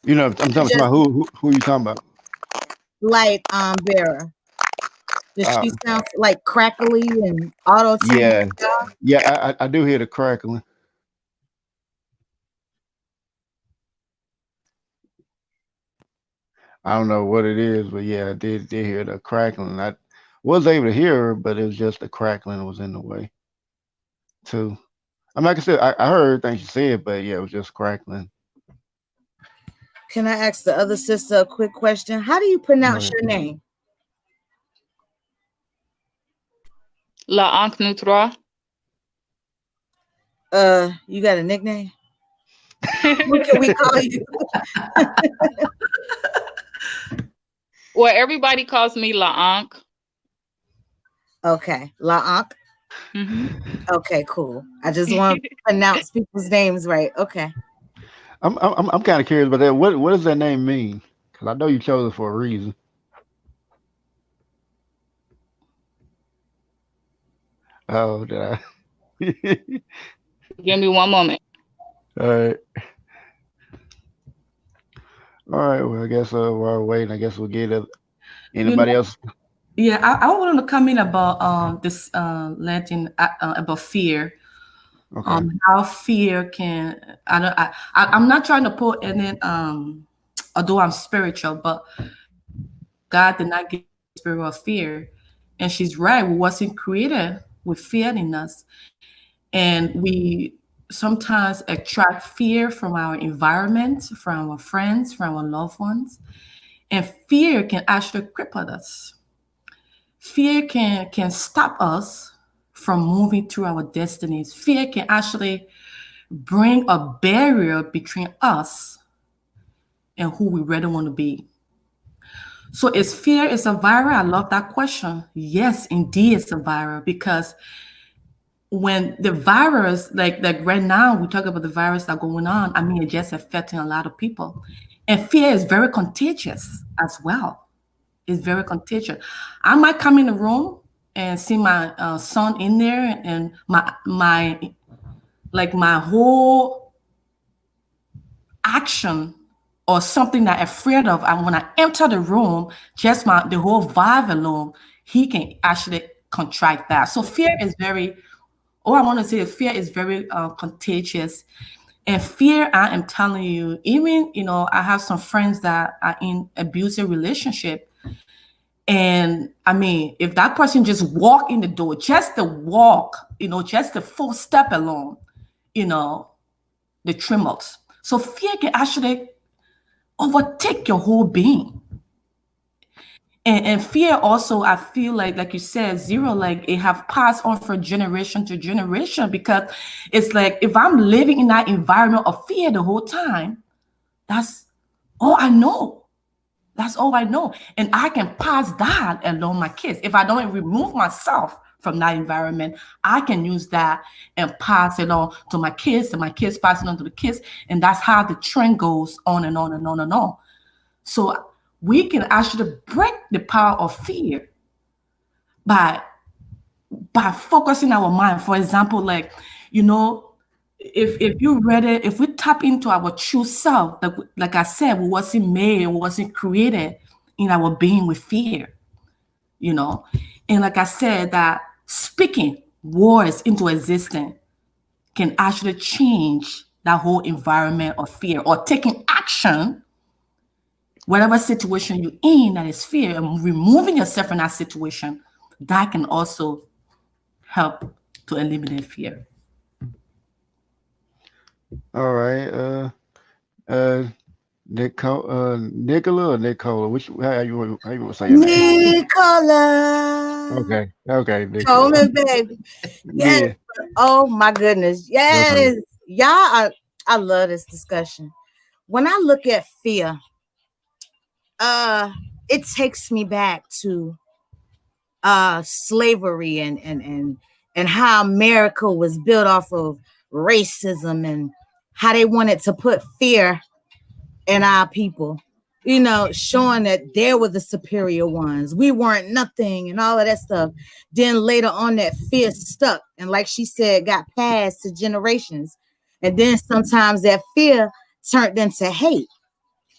I'm talking about who you talking about? Light bearer. Does she Uh, sound like crackly and auto tune? yeah, yeah. I do hear the crackling. I don't know what it is, but yeah, I did hear the crackling. I was able to hear her, but it was just the crackling was in the way too. Like I said, I heard everything she said, but yeah, it was just crackling. Can I ask the other sister a quick question? How do you pronounce your name? La Ankh Nutra. You got a nickname? What can we call you? Well, everybody calls me La Ankh. Okay, La Ankh. Mm-hmm. Okay, cool. I just want to pronounce people's names right. Okay. I'm kind of curious about that. What does that name mean? Because I know you chose it for a reason. Oh, did I? Give me one moment. All right. All right. Well, I guess while we're waiting, I guess we'll get anybody else. Yeah, I want to comment about this legend about fear. Okay. How fear can I'm not trying to put in it although I'm spiritual, but God did not give spirit of fear. And she's right. We wasn't created with fear in us. And we sometimes attract fear from our environment, from our friends, from our loved ones. And fear can actually cripple us. Fear can stop us from moving through our destinies. Fear can actually bring a barrier between us and who we really want to be. So is fear is a virus? I love that question. Yes, indeed it's a virus, because when the virus, like right now, we talk about the virus that's going on. I mean, it's just affecting a lot of people. And fear is very contagious as well. It's very contagious. I might come in the room and see my son in there, and my whole action or something that I'm afraid of, and when I enter the room, just the whole vibe alone, he can actually contract that. So fear is very, all I want to say is fear is very contagious. And fear, I am telling you, even, I have some friends that are in abusive relationship. And I mean, if that person just walk in the door, just the walk, just the full step alone, the tremors. So fear can actually overtake your whole being. And fear also, I feel like you said, Zero, like it have passed on from generation to generation, because it's like if I'm living in that environment of fear the whole time, that's all I know. That's all I know. And I can pass that along my kids. If I don't remove myself from that environment, I can use that and pass it on to my kids, and my kids pass it on to the kids. And that's how the trend goes on and on and on and on. So we can actually break the power of fear by focusing our mind. For example, like, if you read it, if we tap into our true self, like I said, we wasn't made, we wasn't created in our being with fear, And like I said, that speaking words into existence can actually change that whole environment of fear, or taking action, whatever situation you're in that is fear, and removing yourself from that situation, that can also help to eliminate fear. All right. Nicola or Nicola? How you want to say your name? Nicola. Okay. Nicola. Coleman, baby. Yes. Yeah. Oh my goodness. Yes. Y'all, I love this discussion. When I look at fear, it takes me back to slavery and how America was built off of racism, and how they wanted to put fear in our people, showing that they were the superior ones. We weren't nothing and all of that stuff. Then later on, that fear stuck, and like she said, got passed to generations. And then sometimes that fear turned into hate.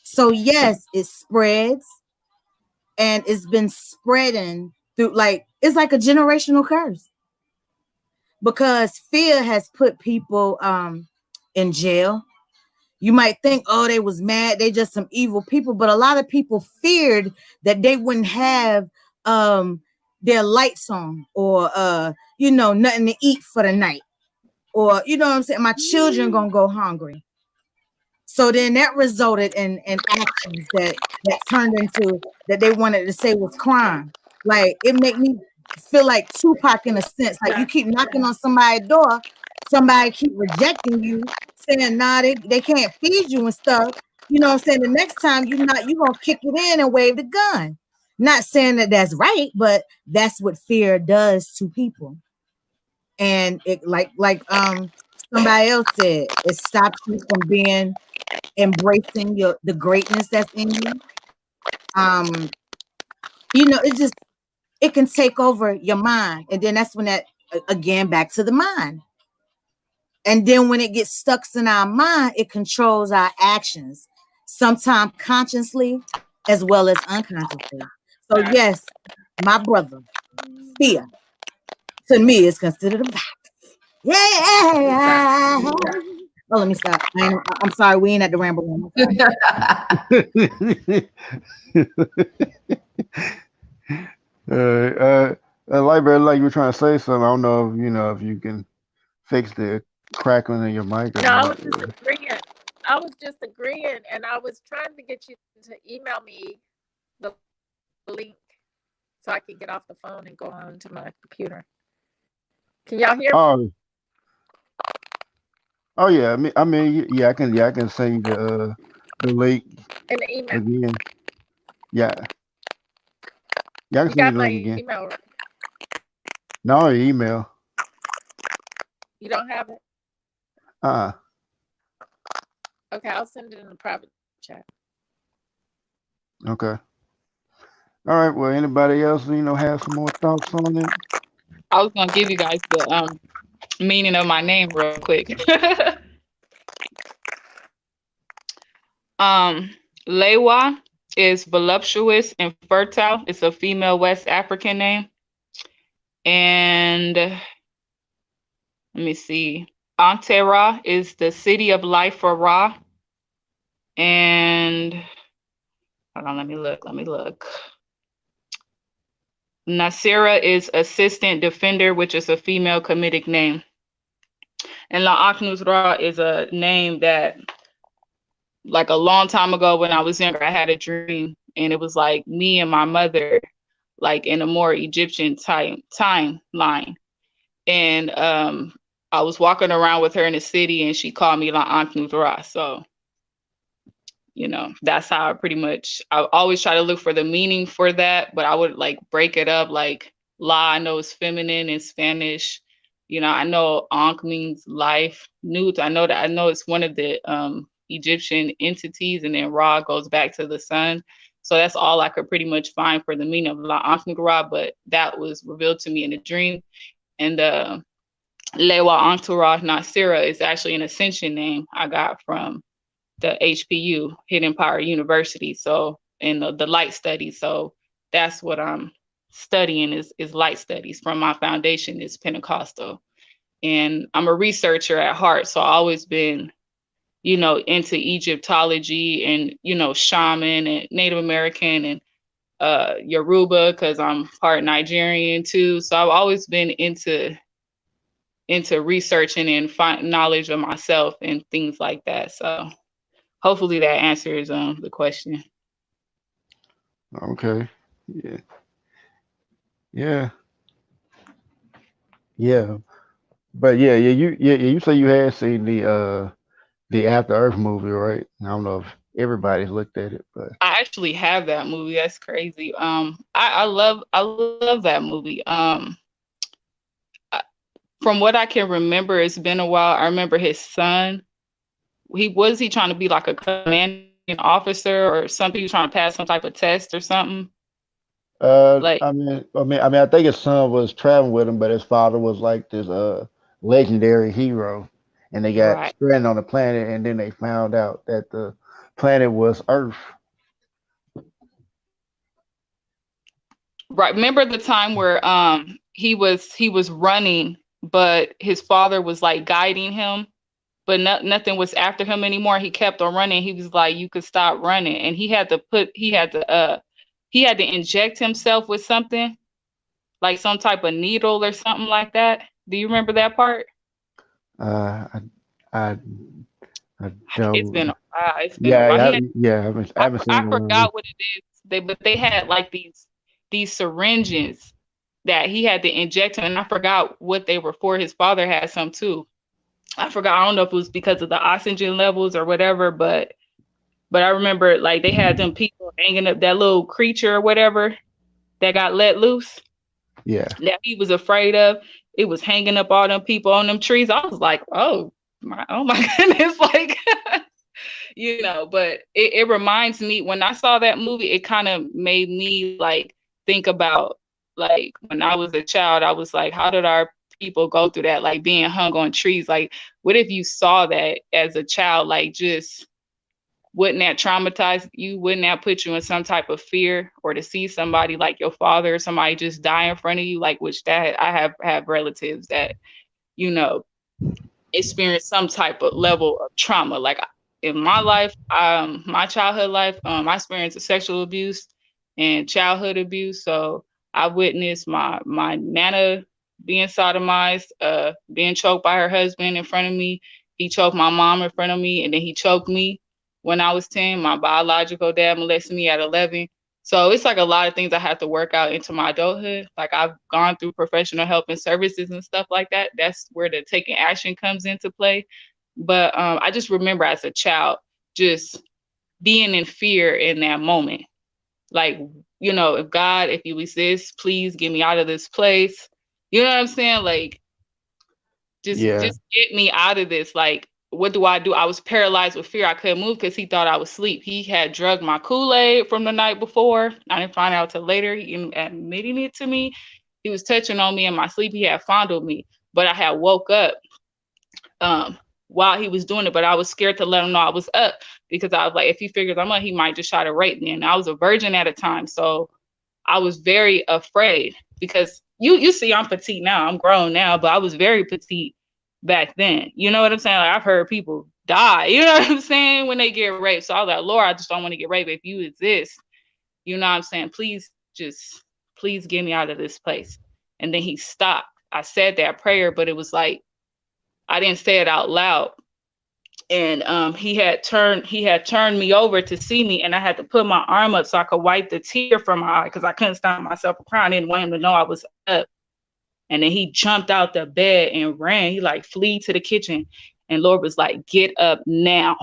So yes, it spreads, and it's been spreading through, it's like a generational curse, because fear has put people in jail. You might think, oh, they was mad, they just some evil people, but a lot of people feared that they wouldn't have their lights on, or nothing to eat for the night, or what I'm saying, my children gonna go hungry. So then that resulted in actions that turned into that they wanted to say was crime. Like, it made me feel like Tupac in a sense. Like, you keep knocking on somebody's door, somebody keep rejecting you, saying, nah, they can't feed you and stuff. You know what I'm saying? The next time you gonna kick it in and wave the gun. Not saying that that's right, but that's what fear does to people. And it like somebody else said, it stops you from embracing the greatness that's in you. It can take over your mind, and then that's when that, again, back to the mind. And then when it gets stuck in our mind, it controls our actions, sometimes consciously as well as unconsciously. So yes, my brother, fear to me is considered a virus. Yeah. Oh, let me stop. I'm sorry, we ain't at the ramble room. Lightbright, like you were trying to say something. I don't know if you know if you can fix the crackling in your mic or No, I not. was just agreeing. I was just agreeing, and I was trying to get you to email me the link so I could get off the phone and go on to my computer. Can y'all hear me? Oh, oh yeah. Yeah, I can send you the link In the email? again. Yeah, yeah, I can You send you got the my link again. email, right? No, your email. You don't have it? Uh. Okay, I'll send it in the private chat. Okay. All right. Well, anybody else, have some more thoughts on it? I was gonna give you guys the meaning of my name real quick. Lewa is voluptuous and fertile. It's a female West African name. And let me see. Antera is the city of life for Ra. And hold on, let me look. Nasira is assistant defender, which is a female Kemetic name. And La Akhnuz Ra is a name that, like a long time ago when I was younger, I had a dream, and it was like me and my mother, like in a more Egyptian timeline. And I was walking around with her in the city, and she called me La Akhnuz Ra. So, that's how I always try to look for the meaning for that, but I would like break it up. Like La, I know is feminine in Spanish. I know Ankh means life. Nut, I know it's one of the Egyptian entities, and then Ra goes back to the sun. So that's all I could pretty much find for the meaning of La Ankh Ra, but that was revealed to me in a dream. And Lewa Ankh Nasira is actually an ascension name I got from the HPU, Hidden Power University. So in the light studies. So that's what I'm studying is light studies. From my foundation is Pentecostal. And I'm a researcher at heart. So I've always been, into Egyptology and, shaman and Native American and Yoruba, because I'm part Nigerian too. So I've always been into researching and find knowledge of myself and things like that. So hopefully that answers the question. Okay. Yeah. Yeah. Yeah. But you say you had seen the After Earth movie, right? I don't know if everybody's looked at it, but I actually have that movie. That's crazy. I love that movie. From what I can remember, it's been a while. I remember his son. He trying to be like a commanding officer or something. He was trying to pass some type of test or something. Like, I think his son was traveling with him, but his father was like this legendary hero, and they got right, stranded on the planet, and then they found out that the planet was Earth. right. Remember the time where he was running, but his father was like guiding him, but nothing was after him anymore. He kept on running. He was like, "You could stop running," and he had to inject himself with something, like some type of needle or something like that. Do you remember that part? Uh, I I It's been don't. a while. It's been a Yeah, while. yeah, He had, yeah. I haven't I seen one. forgot what it is. But they had like these syringes that he had to inject him, and I forgot what they were for. His father had some too. I forgot. I don't know if it was because of the oxygen levels or whatever, but I remember like they had them people hanging up that little creature or whatever that got let loose Yeah. that he was afraid of. It was hanging up all them people on them trees. I was like, oh my goodness, like but it reminds me when I saw that movie, it kind of made me like think about like when I was a child, I was like, how did our people go through that? Like being hung on trees. Like, what if you saw that as a child? Like, just wouldn't that traumatize you? Wouldn't that put you in some type of fear? Or to see somebody like your father or somebody just die in front of you, like which that I have relatives that, you know, experience some type of level of trauma. Like in my life, my childhood life, I experienced sexual abuse and childhood abuse. So I witnessed my nana being sodomized, being choked by her husband in front of me. He choked my mom in front of me, and then he choked me when I was 10. My biological dad molested me at 11. So it's like a lot of things I have to work out into my adulthood. Like I've gone through professional help and services and stuff like that. That's where the taking action comes into play. But I just remember as a child just being in fear in that moment. Like, you know, if you exist, please get me out of this place. You know what I'm saying? Like, just get me out of this. Like, what do? I was paralyzed with fear. I couldn't move because he thought I was asleep. He had drugged my Kool-Aid from the night before. I didn't find out till later. He admitting it to me. He was touching on me in my sleep. He had fondled me, but I had woke up while he was doing it. But I was scared to let him know I was up because I was like, if he figures I'm up, he might just try to rape me. And I was a virgin at a time, so I was very afraid because you see I'm petite now. I'm grown now, but I was very petite back then. You know what I'm saying? Like, I've heard people die, you know what I'm saying, when they get raped. So I was like, Lord, I just don't want to get raped. If you exist, you know what I'm saying, please get me out of this place. And then he stopped. I said that prayer, but it was like I didn't say it out loud. And he had turned me over to see me, and I had to put my arm up so I could wipe the tear from my eye because I couldn't stop myself from crying. I didn't want him to know I was up. And then he jumped out the bed and ran. He like flee to the kitchen. And Lord was like, get up now.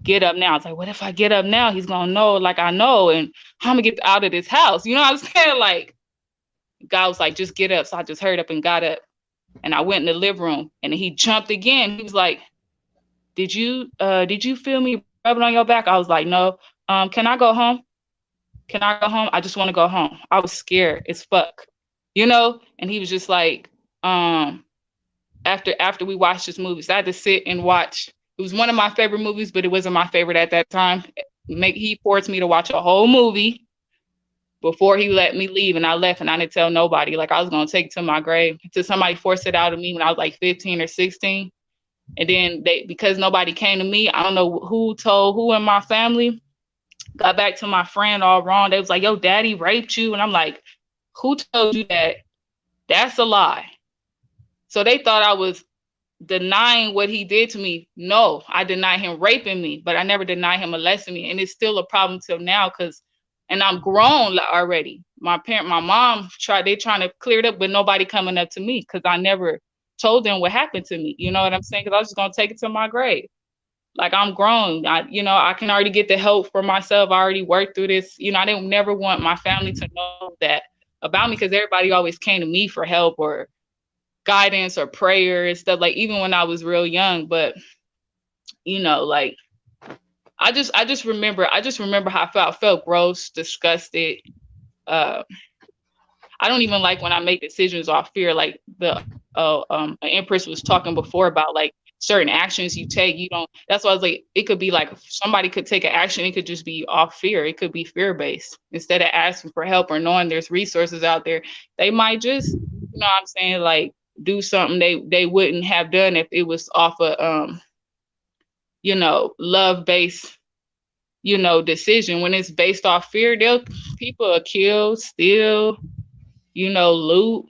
Get up now. I was like, what if I get up now? He's gonna know, like I know, and I'm gonna get out of this house. You know what I'm saying? Like, God was like, just get up. So I just hurried up and got up. And I went in the living room, and then he jumped again. He was like, did you feel me rubbing on your back? I was like, no. Can I go home? Can I go home? I just want to go home. I was scared as fuck, you know? And he was just like, after we watched this movie, so I had to sit and watch. It was one of my favorite movies, but it wasn't my favorite at that time. He forced me to watch a whole movie before he let me leave, and I left, and I didn't tell nobody. Like, I was going to take it to my grave until somebody forced it out of me when I was like 15 or 16. And then because nobody came to me, I don't know who told who in my family, got back to my friend all wrong. They was like, yo, daddy raped you. And I'm like, who told you that? That's a lie. So they thought I was denying what he did to me. No, I denied him raping me, but I never denied him molesting me. And it's still a problem till now and I'm grown already. My mom trying to clear it up, but nobody coming up to me because I never told them what happened to me. You know what I'm saying? Because I was just going to take it to my grave. Like, I'm grown. I can already get the help for myself. I already worked through this. You know, I didn't never want my family to know that about me because everybody always came to me for help or guidance or prayer and stuff, like even when I was real young. But, you know, like, I just remember how I felt gross, disgusted. I don't even like when I make decisions off fear. Like the Empress was talking before about like certain actions you take. That's why I was like, it could be like somebody could take an action. It could just be off fear. It could be fear-based. Instead of asking for help or knowing there's resources out there, they might just, you know what I'm saying, like do something they wouldn't have done if it was off a, you know, love-based, you know, decision. When it's based off fear, people are kill, steal, you know, loot,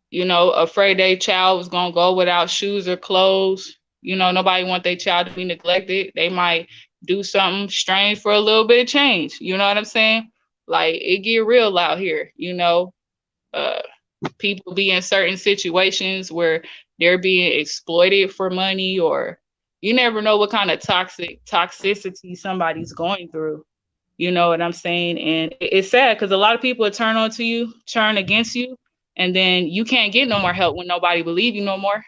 you know, afraid their child was going to go without shoes or clothes. You know, nobody want their child to be neglected. They might do something strange for a little bit of change. You know what I'm saying? Like, it get real out here, you know. People be in certain situations where they're being exploited for money, or you never know what kind of toxicity somebody's going through. You know what I'm saying? And it's sad because a lot of people turn against you, and then you can't get no more help when nobody believe you no more.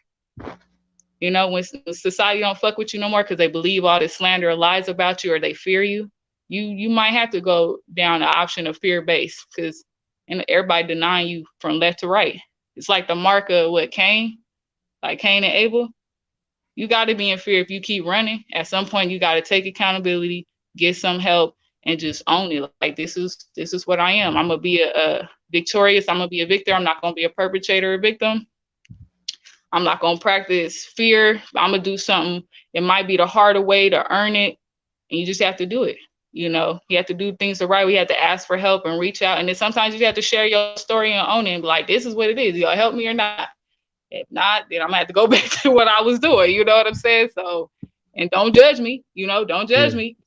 You know, when society don't fuck with you no more because they believe all this slander or lies about you, or they fear you, you might have to go down the option of fear-based, because everybody denying you from left to right. It's like the mark of Cain, like Cain and Abel. You got to be in fear if you keep running. At some point, you got to take accountability, get some help, and just own it. Like, this is what I am. I'm gonna be a victorious. I'm gonna be a victor. I'm not gonna be a perpetrator or victim. I'm not gonna practice fear. I'm gonna do something. It might be the harder way to earn it, and you just have to do it. You know, you have to do things the right way. You have to ask for help and reach out. And then sometimes you have to share your story and own it and be like, this is what it is. Y'all help me or not? If not, then I'm gonna have to go back to what I was doing. You know what I'm saying? So, and don't judge me, you know, don't judge me.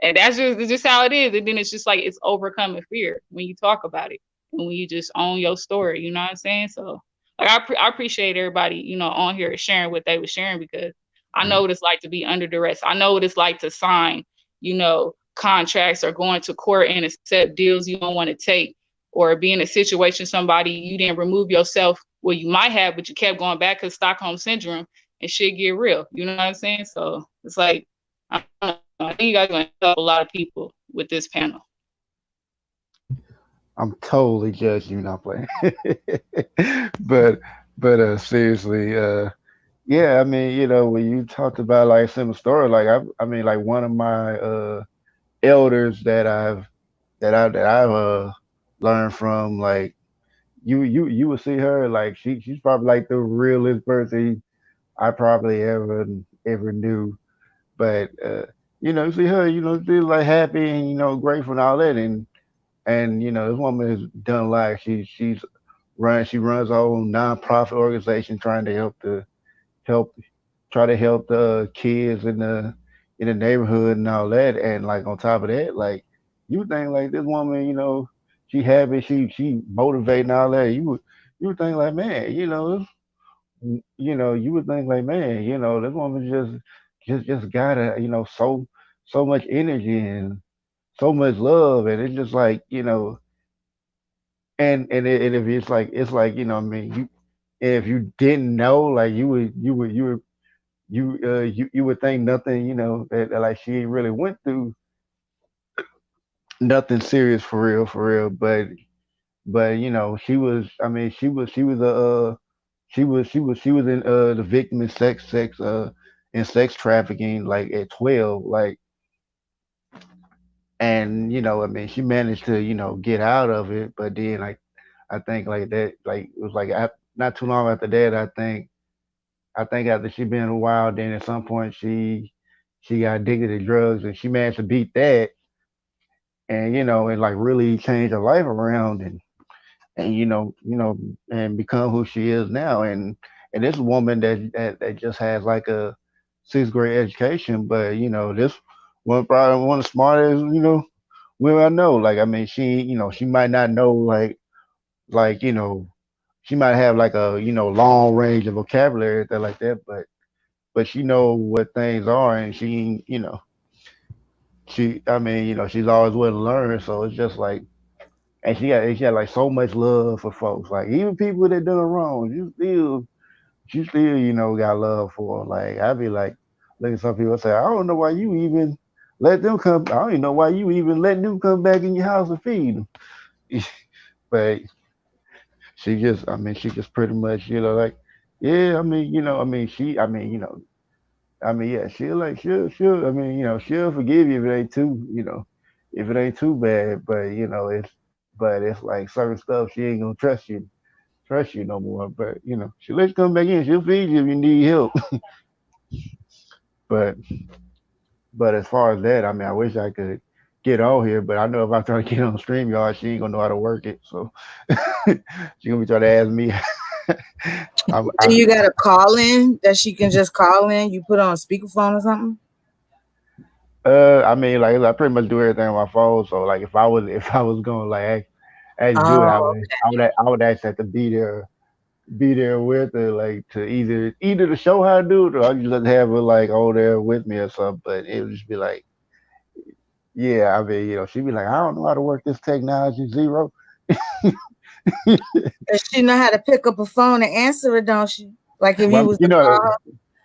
And that's just how it is. And then it's just like, it's overcoming fear when you talk about it and when you just own your story, you know what I'm saying? So like, I appreciate everybody, you know, on here sharing what they were sharing, because I know what it's like to be under duress. I know what it's like to sign, you know, contracts or going to court and accept deals you don't want to take, or be in a situation somebody you didn't remove yourself. Well, you might have, but you kept going back because Stockholm syndrome and shit get real. You know what I'm saying? So it's like, I don't know. I think you guys are going to help a lot of people with this panel. I'm totally judging you, not playing. but seriously, yeah, I mean, you know, when you talked about like a similar story, like I mean, like one of my elders that I've learned from, like you would see her, like she's probably like the realest person I probably ever knew. But you know, you see her, you know, still like happy and, you know, grateful and all that, and you know, this woman has done a lot. She runs her own nonprofit organization trying to help try to help the kids in the neighborhood and all that. And like on top of that, like you think like this woman, you know, she happy, she motivating all that. You would think like, man, you know, you would think like, man, you know, this woman just got a, you know, so much energy and so much love, and it's just like, you know, and if it's like, you know, what I mean, you if you didn't know, like you would think nothing, you know, that like she really went through nothing serious for real, but you know, she was, I mean, she was a she was in the victim in sex trafficking, like at 12, like, and you know, I mean, she managed to, you know, get out of it, but then like I think like that, like it was like not too long after that, I think after she been a while, then at some point she got addicted to drugs, and she managed to beat that, and you know, and like really change her life around, and you know, and become who she is now. And this woman that just has like a sixth grade education, but you know, this one probably one of the smartest, you know, women I know. Like, I mean, she, you know, she might not know like, you know, she might have like a, you know, long range of vocabulary, that like that, but she know what things are, and she, you know, I mean, you know, she's always willing to learn. So it's just like, and she got like so much love for folks. Like even people that done wrong, you still, you know, got love for 'em. Like I'd be like, look at some people say, I don't know why you even let them come. I don't even know why you even let them come back in your house and feed them. But she just, I mean, she just pretty much, you know, like, yeah, I mean, you know, I mean, I mean, you know, I mean, yeah, I mean, you know, she'll forgive you if it ain't too, you know, if it ain't too bad. But you know, but it's like certain stuff she ain't gonna trust you no more. But you know, she'll let you come back in. She'll feed you if you need help. But as far as that, I mean, I wish I could get on here, but I know if I try to get on StreamYard, she ain't gonna know how to work it. So she gonna be trying to ask me. Do you got a call in that she can just call in? You put on speakerphone or something? I mean, like I pretty much do everything on my phone. So like, if I was going like actually do it, Oh, I would actually have to be there with her, like to either to show how to do it, or I just have her like over there with me or something. But it would just be like, yeah, I mean, you know, she'd be like, I don't know how to work this technology zero. does she know how to pick up a phone and answer it? Don't she? Like if you Well, was you to know, call her?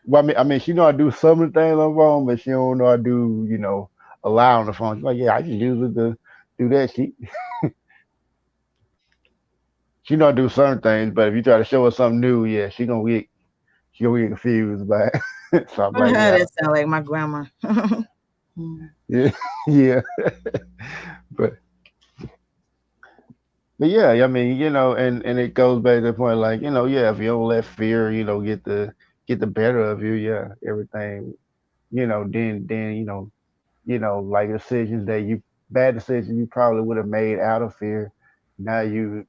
well, I mean, she know how to do some of the things on the phone, but she don't know how to do, you know, a lot on the phone. She's like, yeah, I just use it to do that. She know how to do certain things, but if you try to show her something new, yeah, she gonna get confused by it. So I'm like, yeah, That sound like my grandma. yeah, yeah. but yeah, I mean, you know, and it goes back to the point, like, you know, yeah, if you don't let fear, you know, get the better of you, yeah, everything, you know, then you know, like bad decisions you probably would have made out of fear. Now you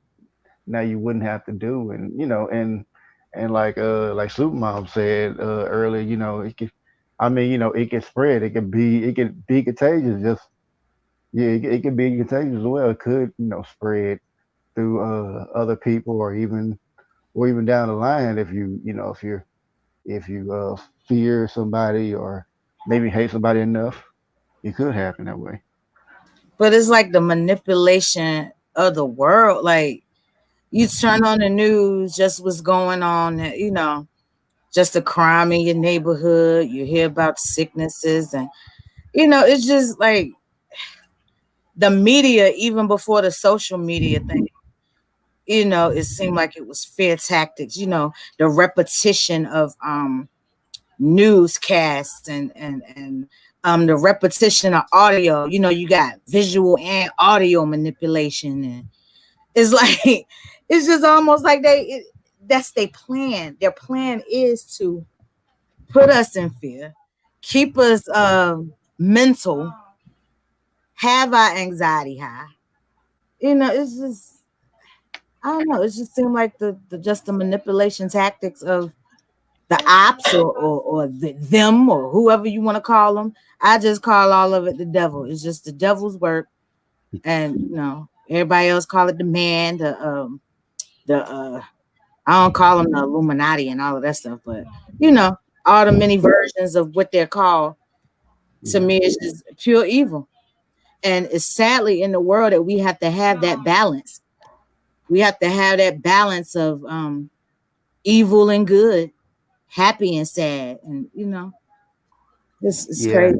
wouldn't have to do, and like Supermom said earlier, it could, I mean, it can spread. It could be contagious. Just yeah, it could be contagious as well. It could spread through other people, or even down the line if you fear somebody or maybe hate somebody enough, it could happen that way. But it's like the manipulation of the world. Like you turn on the news, just what's going on, just a crime in your neighborhood. You hear about sicknesses, and it's just like the media, even before the social media thing. It seemed like it was fear tactics. The repetition of newscasts and the repetition of audio. You got visual and audio manipulation, and it's like it's just almost like that's their plan. Their plan is to put us in fear, keep us mental, have our anxiety high. It's just I don't know. It just seemed like the manipulation tactics of the ops or them or whoever you want to call them. I just call all of it the devil. It's just the devil's work, and everybody else call it the man, the I don't call them the Illuminati and all of that stuff, but all the many versions of what they're called. To Yeah. me, it's just pure evil, and it's sadly in the world that we have to have that balance. We have to have that balance of evil and good, happy and sad, and it's Yeah. crazy.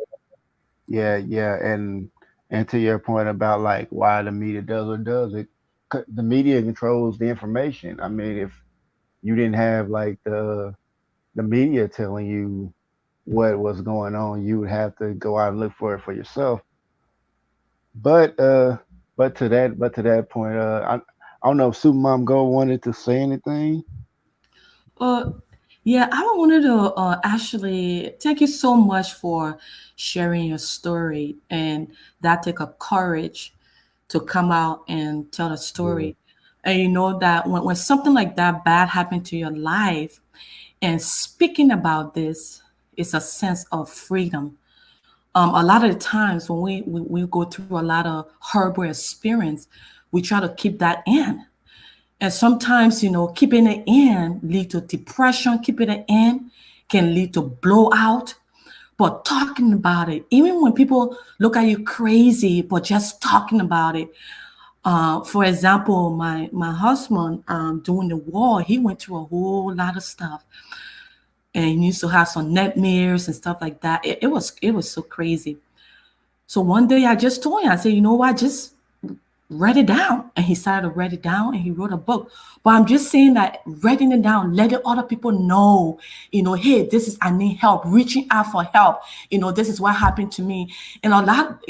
Yeah, and to your point about like why the media does what it does, the media controls the information. I mean, if you didn't have like the media telling you what was going on, you would have to go out and look for it for yourself. But but to that point, I don't know if Supermom Go wanted to say anything. Uh, yeah, I wanted to actually thank you so much for sharing your story, and that take up courage to come out and tell a Yeah. story. And you know that when something like that bad happened to your life, and speaking about this is a sense of freedom. A lot of the times when we go through a lot of horrible experience, we try to keep that in. And sometimes, keeping it in lead to depression, keeping it in can lead to blowout. But talking about it, even when people look at you crazy, but just talking about it. For example, my husband during the war, he went through a whole lot of stuff, and he used to have some nightmares and stuff like that. It was so crazy. So one day I just told him, I said, you know what, just write it down. And he started to write it down and he wrote a book. But I'm just saying that writing it down, letting other people know, hey, this is, I need help, reaching out for help. This is what happened to me. And a lot,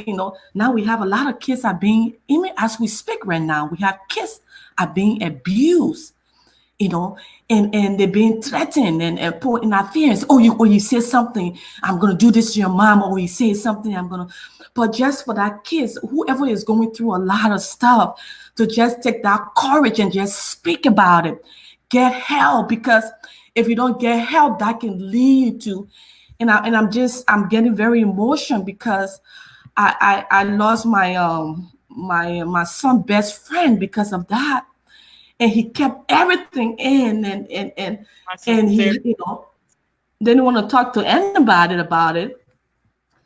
now we have a lot of kids are being, even as we speak right now, we have kids are being abused, you know, and they're being threatened and put in our fears. You say something, I'm gonna do this to your mom, or you say something, I'm gonna. But just for that kids, whoever is going through a lot of stuff, to just take that courage and just speak about it, get help, because if you don't get help, that can lead to, I'm getting very emotional because I lost my son best friend because of that, and he kept everything in, My and he sister. didn't want to talk to anybody about it,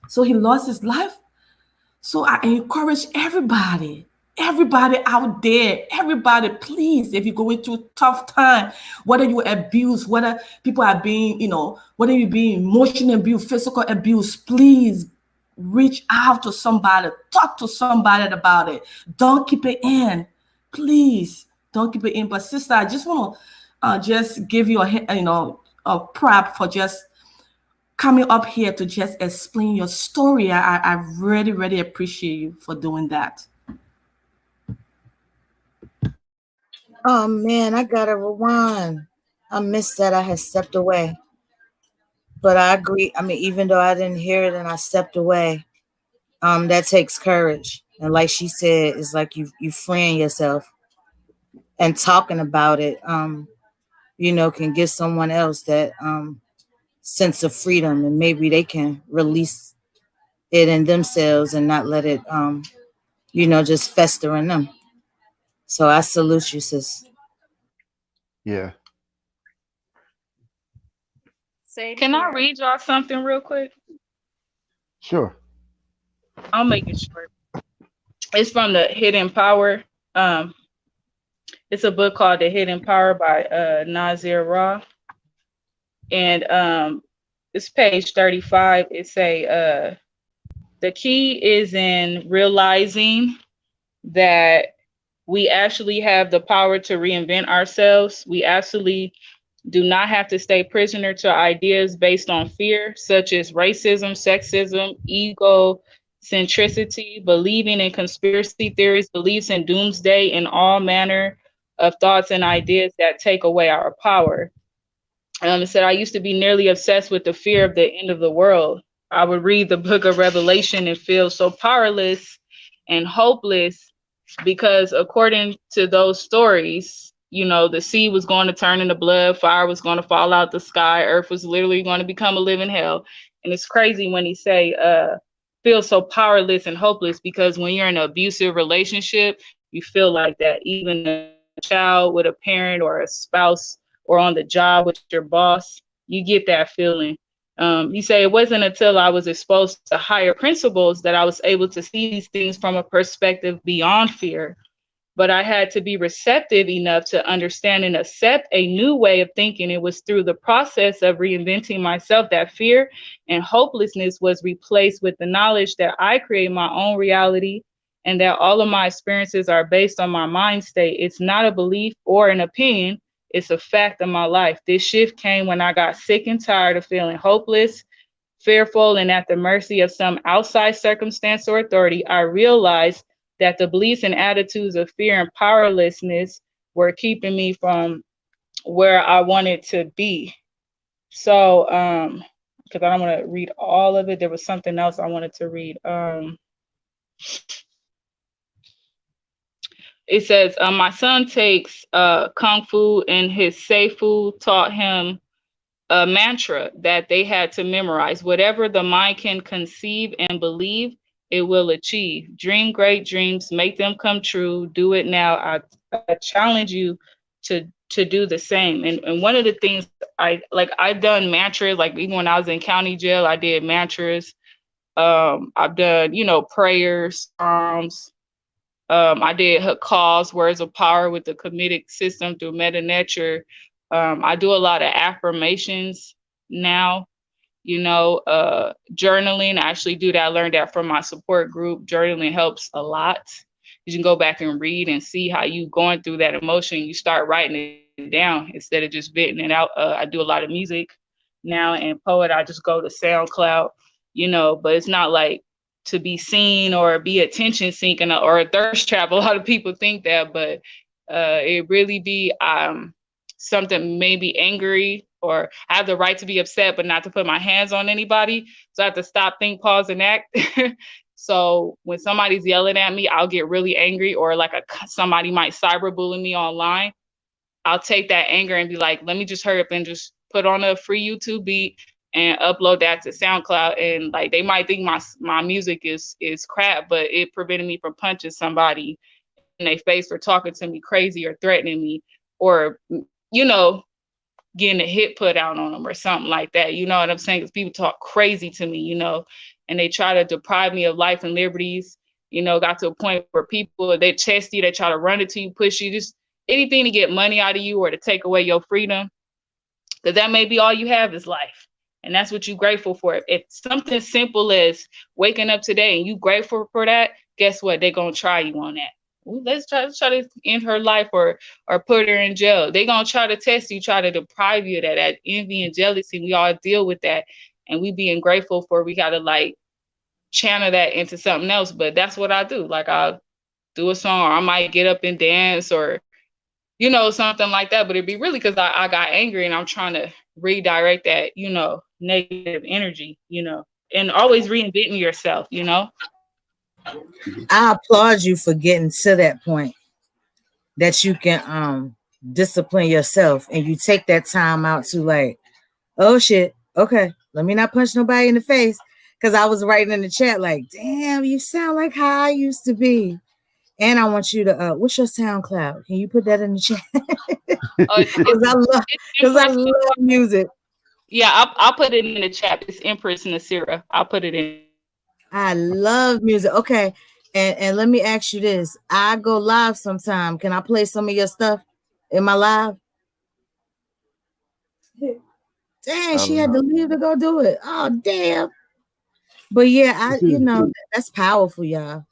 so he lost his life. So I encourage everybody out there, everybody, please, if you're going through a tough time, whether you abuse, whether people are being, whether you're being emotional abuse, physical abuse, please reach out to somebody, talk to somebody about it. Don't keep it in, please. Don't keep it in. But sister, I just want to just give you a prep for just coming up here to just explain your story. I really, really appreciate you for doing that. Oh man, I gotta rewind. I missed that. I had stepped away. But I agree. I mean, even though I didn't hear it and I stepped away, that takes courage. And like she said, it's like you freeing yourself and talking about it, can give someone else that sense of freedom, and maybe they can release it in themselves and not let it just fester in them. So I salute you, sis. Yeah. Same Can I here. read y'all something real quick? Sure. I'll make it short. It's from the Hidden Power. It's a book called The Hidden Power by Nazir Ra. And it's page 35. It say the key is in realizing that we actually have the power to reinvent ourselves. We absolutely do not have to stay prisoner to ideas based on fear, such as racism, sexism, egocentricity, believing in conspiracy theories, beliefs in doomsday, and all manner of thoughts and ideas that take away our power. It said, I used to be nearly obsessed with the fear of the end of the world. I would read the book of Revelation and feel so powerless and hopeless because according to those stories, the sea was going to turn into blood, fire was going to fall out the sky, earth was literally going to become a living hell. And it's crazy when he say, feel so powerless and hopeless, because when you're in an abusive relationship, you feel like that. Even a child with a parent or a spouse, or on the job with your boss, you get that feeling. He said, it wasn't until I was exposed to higher principles that I was able to see these things from a perspective beyond fear. But I had to be receptive enough to understand and accept a new way of thinking. It was through the process of reinventing myself that fear and hopelessness was replaced with the knowledge that I create my own reality and that all of my experiences are based on my mind state. It's not a belief or an opinion. It's a fact of my life. This shift came when I got sick and tired of feeling hopeless, fearful, and at the mercy of some outside circumstance or authority. I realized that the beliefs and attitudes of fear and powerlessness were keeping me from where I wanted to be. So, because I don't want to read all of it, there was something else I wanted to read. It says, my son takes Kung Fu, and his Seifu taught him a mantra that they had to memorize. Whatever the mind can conceive and believe, it will achieve. Dream great dreams, make them come true. Do it now. I challenge you to do the same. And one of the things I've done mantras, like even when I was in county jail, I did mantras. I've done, prayers, psalms. I did Hakal's Words of Power with the Comedic System through Meta Nature. I do a lot of affirmations now, journaling. I actually do that. I learned that from my support group. Journaling helps a lot. You can go back and read and see how you going through that emotion. You start writing it down instead of just venting it out. I do a lot of music now, and poet, I just go to SoundCloud, but it's not like to be seen or be attention seeking or a thirst trap. A lot of people think that, but it really be something maybe angry, or I have the right to be upset, but not to put my hands on anybody. So I have to stop, think, pause, and act. So when somebody's yelling at me, I'll get really angry, or like somebody might cyberbully me online. I'll take that anger and be like, let me just hurry up and just put on a free YouTube beat and upload that to SoundCloud. And like, they might think my music is crap, but it prevented me from punching somebody in their face for talking to me crazy or threatening me, or, getting a hit put out on them or something like that. You know what I'm saying? Because people talk crazy to me, and they try to deprive me of life and liberties. Got to a point where people, they test you, they try to run it to you, push you, just anything to get money out of you or to take away your freedom. Because that may be all you have is life. And that's what you're grateful for. If something simple as waking up today and you grateful for that, guess what? They're going to try you on that. Well, let's try to end her life or put her in jail. They're going to try to test you, try to deprive you of that envy and jealousy. We all deal with that. And we being grateful for, we got to like channel that into something else. But that's what I do. Like I'll do a song, or I might get up and dance, or something like that. But it'd be really because I got angry and I'm trying to redirect that, negative energy, and always reinventing yourself, I applaud you for getting to that point that you can discipline yourself and you take that time out to like, oh shit, okay, let me not punch nobody in the face. Cause I was writing in the chat like, damn, you sound like how I used to be. And I want you to what's your SoundCloud? Can you put that in the chat? It's Because I Empress. love music. Yeah, I'll put it in the chat. It's Empress Nasira. I'll put it in. I love music. Okay. And let me ask you this. I go live sometime. Can I play some of your stuff in my live? Dang, she had to leave to go do it. Oh, damn. But yeah, that's powerful, y'all.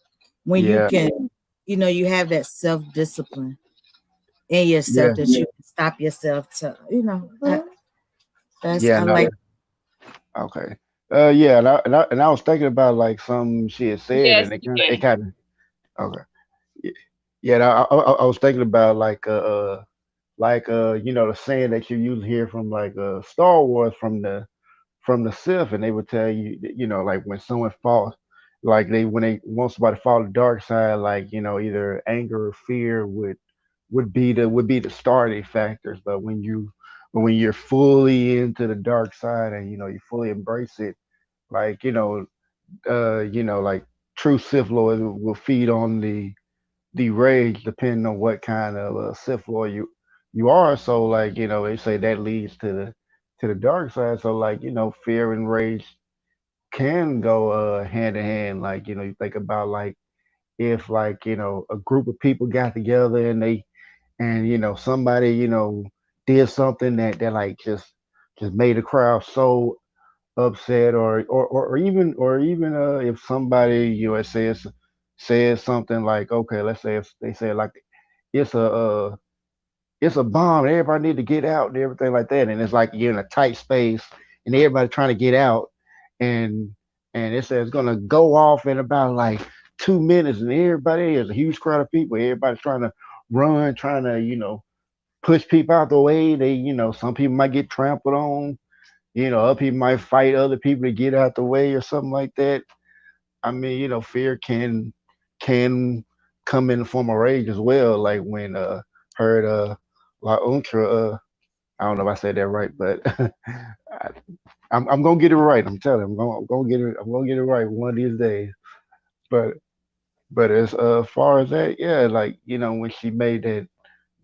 When you can, you have that self-discipline in yourself that you can stop yourself to, that's I like. Okay. Yeah, and I was thinking about like something she had said, Yes, and you it can. kind of okay. Yeah, and I was thinking about the saying that you usually hear from like Star Wars from the Sith, and they would tell you, like when someone falls, like when they want somebody to fall to the dark side, like either anger or fear would be the starting factors, but when you're fully into the dark side and you fully embrace it, like like true Sith Lord will feed on the rage depending on what kind of Sith Lord you are. So like they say that leads to the dark side. So like fear and rage can go hand in hand. Like you think about like if like a group of people got together and somebody did something that like just made the crowd so upset or even if somebody says something like, okay, let's say if they say like it's a bomb and everybody need to get out and everything like that, and it's like you're in a tight space and everybody trying to get out, and it says it's gonna go off in about like 2 minutes, and everybody is a huge crowd of people, everybody's trying to run, trying to push people out the way. They some people might get trampled on, other people might fight other people to get out the way or something like that. I mean, fear can come in the form of rage as well. Like when heard La Untra, I don't know if I said that right, but I'm gonna get it right. I'm telling you, I'm gonna get it. I'm gonna get it right one of these days. But as far as that, yeah, like when she made that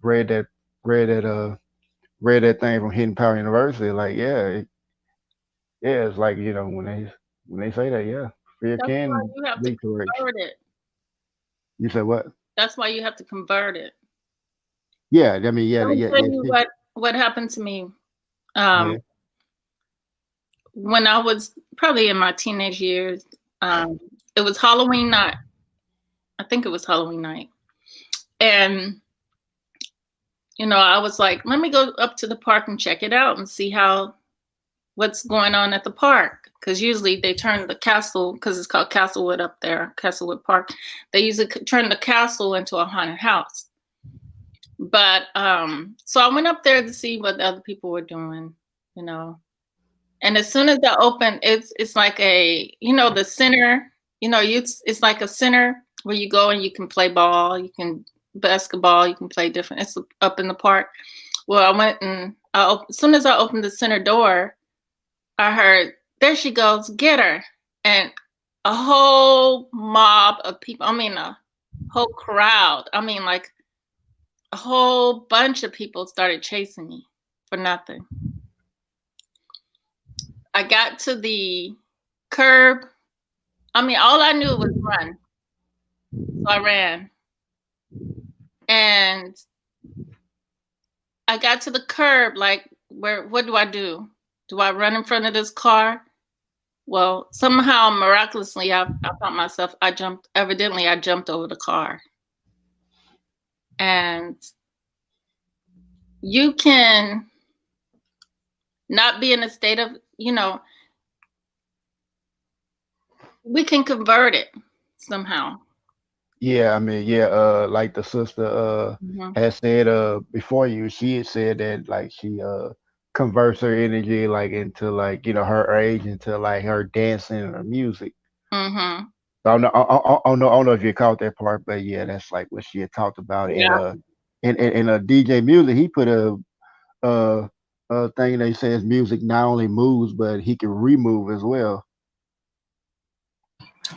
read that read that read that thing from Hidden Power University, like yeah, it's like when they say that, yeah, fear That's why can you have to lead to rage. convert it. You said what? That's why you have to convert it. Yeah, I mean, yeah, Let me yeah, tell yeah, you what happened to me. yeah. When I was probably in my teenage years, it was Halloween night. I think it was Halloween night. And, I was like, let me go up to the park and check it out and see what's going on at the park. Because usually they turn the castle, because it's called Castlewood up there, Castlewood Park. They usually turn the castle into a haunted house. But so I went up there to see what the other people were doing, And as soon as I opened, it's like the center, it's like a center where you go and you can play ball, you can basketball, you can play different. It's up in the park. Well, I went and as soon as I opened the center door, I heard, there she goes, get her. And a whole mob of people, a whole crowd. Like a whole bunch of people started chasing me for nothing. I got to the curb. All I knew was run. So I ran. And I got to the curb, like, what do I do? Do I run in front of this car? Well, somehow, miraculously, I found myself, I jumped over the car. And you can not be in a state of, we can convert it somehow. Yeah, I mean, yeah, like the sister had said before you, she had said that like she converts her energy like into like her age into like her dancing or music. Mm-hmm. I don't know if you caught that part, but yeah, that's like what she had talked about. And Yeah. in a DJ Music, he put uh a thing that says music not only moves, but he can remove as well.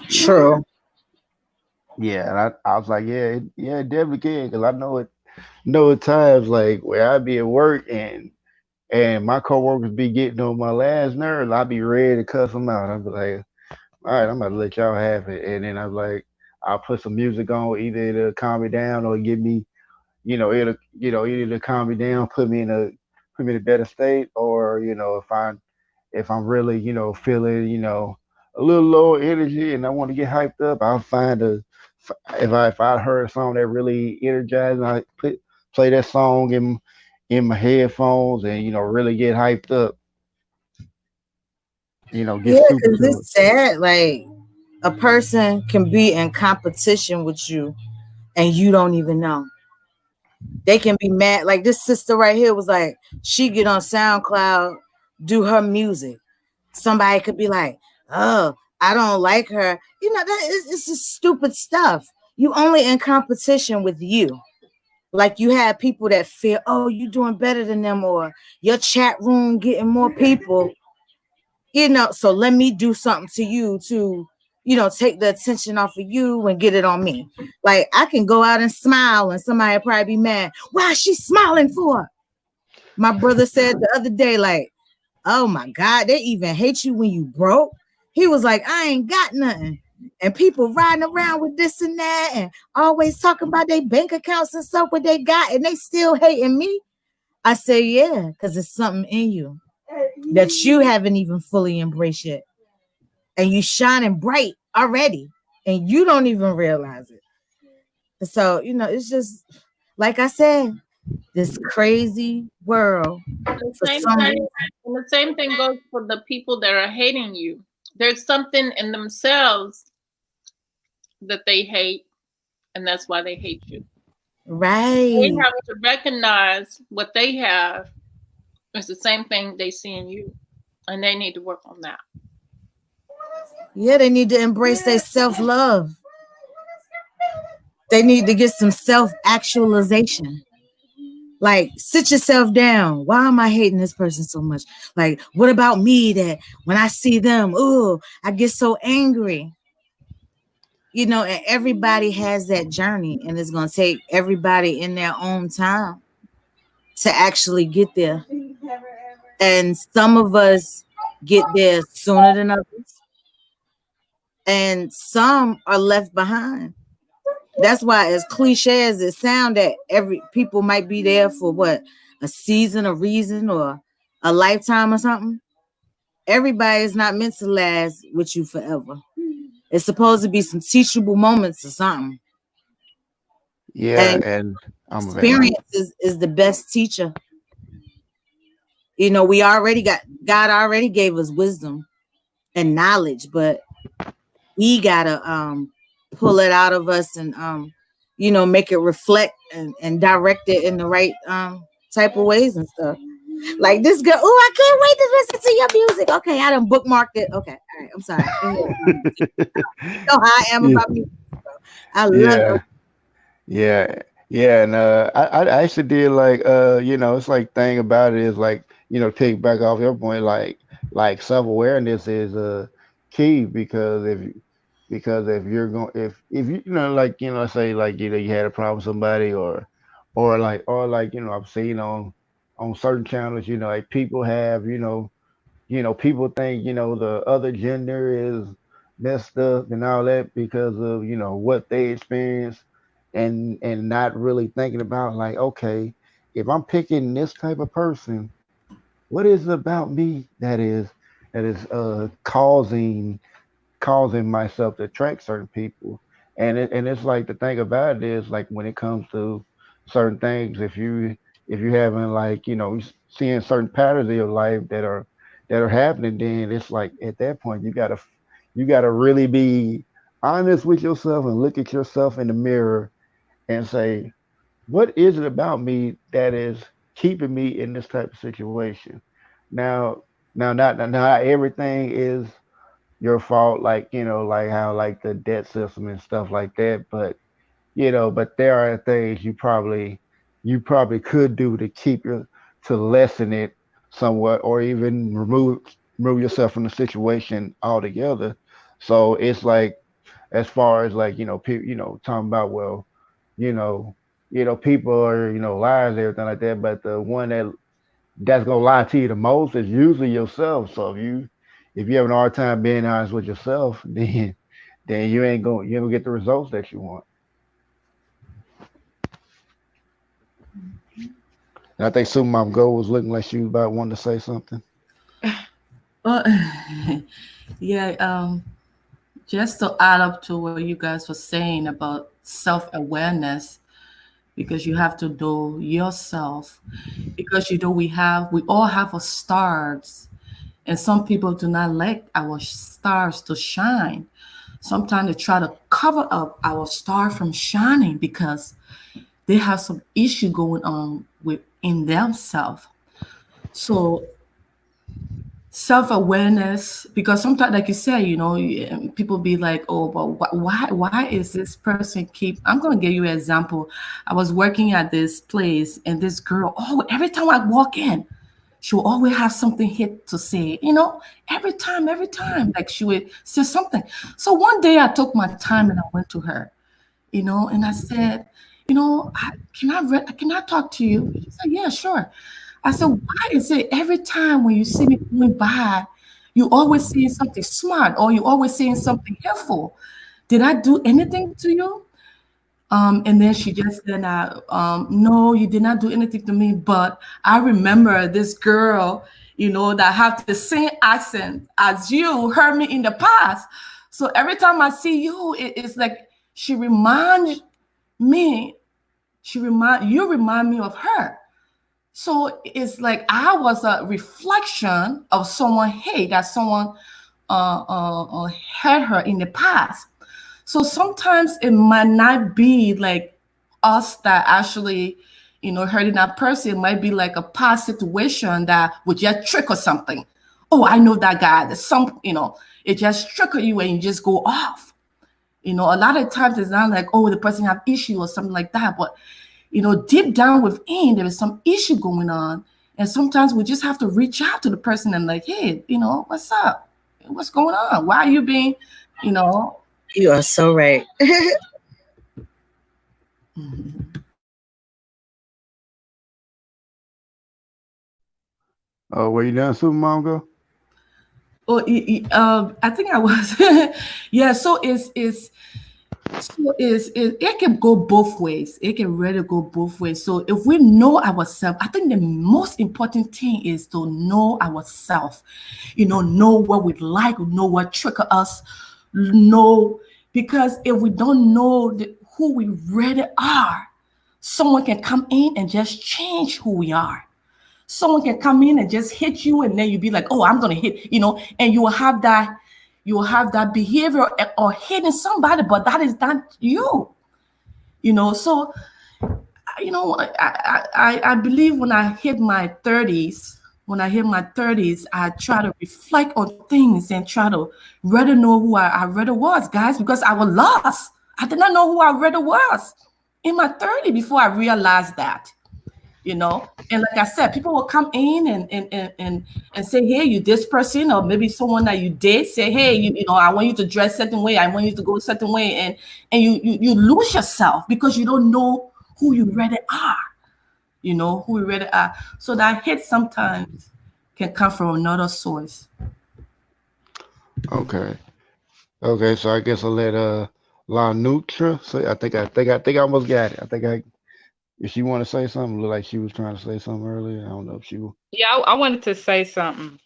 True. Yeah, and I was like, yeah, it definitely can, because I know at times like where I be at work and my coworkers be getting on my last nerve, I be ready to cuss them out. I be like, all right, I'm gonna let y'all have it, and then I'm like, I'll put some music on, either to calm me down or give me, either to calm me down, put me in a better state, or if I'm really, feeling, a little low energy and I want to get hyped up, I'll find if I heard a song that really energized, I play that song in my headphones and really get hyped up, get Yeah, super because to it. it's sad. Like a person can be in competition with you and you don't even know. They can be mad. Like this sister right here was like, she get on SoundCloud, do her music. Somebody could be like, oh, I don't like her. That is it's just stupid stuff. You only in competition with you. Like you have people that feel, oh, you doing better than them, or your chat room getting more people. So let me do something to you to, take the attention off of you and get it on me. Like I can go out and smile and somebody probably be mad. Why is she smiling for? My brother said the other day, like, oh my God, they even hate you when you broke. He was like, I ain't got nothing. And people riding around with this and that and always talking about their bank accounts and stuff, what they got, and they still hating me. I say, yeah, because it's something in you that you haven't even fully embraced yet. And you shining bright already. And you don't even realize it. So, it's just like I said, this crazy world The for same some thing, reason. and the same thing goes for the people that are hating you. There's something in themselves that they hate, and that's why they hate you. They Right. have to recognize what they have is the same thing they see in you, and they need to work on that. Yeah, they need to embrace their self-love. They need to get some self-actualization. Like, sit yourself down. Why am I hating this person so much? Like, what about me that when I see them, oh, I get so angry? And everybody has that journey, and it's going to take everybody in their own time to actually get there. And some of us get there sooner than others, and some are left behind. That's why, as cliche as it sounds, that every people might be there for what, a season, a reason, or a lifetime or something. Everybody is not meant to last with you forever. It's supposed to be some teachable moments or something. Yeah, And and I'm available. experience is the best teacher. We already got God already gave us wisdom and knowledge, but we gotta pull it out of us and make it reflect and direct it in the right type of ways and stuff. Like this girl, oh, I can't wait to listen to your music. Okay, I done bookmarked it. Okay, all right, I'm sorry. You know how I am Yeah, about music. I love yeah, it. yeah, yeah. And I actually did like it's like thing about it is like take back off your point, like self awareness is key, because if you're going if you like say like you had a problem with somebody, or like I've seen on certain channels, like people have people think the other gender is messed up and all that because of what they experience, and not really thinking about, like, okay, if I'm picking this type of person, what is it about me that is causing myself to attract certain people. And it's like, the thing about it is, like, when it comes to certain things, if you haven't, like, seeing certain patterns of your life that are happening, then it's like, at that point you gotta really be honest with yourself and look at yourself in the mirror and say, what is it about me that is keeping me in this type of situation? Now, not everything your fault, like, like how like the debt system and stuff like that. But but there are things you probably could do to to lessen it somewhat, or even remove yourself from the situation altogether. So it's like, as far as like, people, talking about, well, you know people are, liars and everything like that, but the one that's gonna lie to you the most is usually yourself. So if you have a hard time being honest with yourself, then you ain't gonna get the results that you want. And I think Supermom Go was looking like she was about wanting to say something. Well, yeah, just to add up to what you guys were saying about self-awareness, because you have to know yourself, because we all have our stars, and some people do not like our stars to shine. Sometimes they try to cover up our star from shining because they have some issue going on within themselves. So self-awareness, because sometimes, like you said, people be like, oh, but why is this person keep, I'm going to give you an example. I was working at this place, and this girl, oh, every time I walk in, she will always have something hit to say, every time, like she would say something. So one day I took my time and I went to her, and I said, can I talk to you? She said, yeah, sure. I said, why is it every time when you see me going by, you always saying something smart, or you always saying something helpful? Did I do anything to you? And then she just said, no, you did not do anything to me. But I remember this girl, that have the same accent as you heard me in the past. So every time I see you, it's like she reminds me, you remind me of her. So it's like I was a reflection of someone, hey, that someone had her in the past. So sometimes it might not be like us that actually, hurting that person. It might be like a past situation that would just trigger something. Oh, I know that guy. There's it just trigger you and you just go off. A lot of times it's not like, oh, the person have issue or something like that, but deep down within, there is some issue going on. And sometimes we just have to reach out to the person and like, hey, what's up? What's going on? Why are you being, You are so right. Oh, were you done, Supermom Go? Oh, I think I was. Yeah. So it can go both ways. It can really go both ways. So if we know ourselves, I think the most important thing is to know ourselves. Know what we like, know what trigger us, know, because if we don't know who we really are, someone can come in and just change who we are. Someone can come in and just hit you, and then you be like, oh, I'm gonna hit, and you will have that behavior or hitting somebody, but that is not you. So I believe when I hit my 30s, I try to reflect on things and try to rather know who I rather was, guys, because I was lost. I did not know who I rather was in my 30s before I realized that. And like I said, people will come in and say, hey, you this person, or maybe someone that you did say, hey, I want you to dress a certain way, I want you to go a certain way, and you lose yourself because you don't know who you really are. Who you really are. So that hate sometimes can come from another source. Okay. Okay, so I guess I'll let La Nutra say. I think I almost got it. If she want to say something, look like she was trying to say something earlier. I don't know if she will. Yeah, I wanted to say something.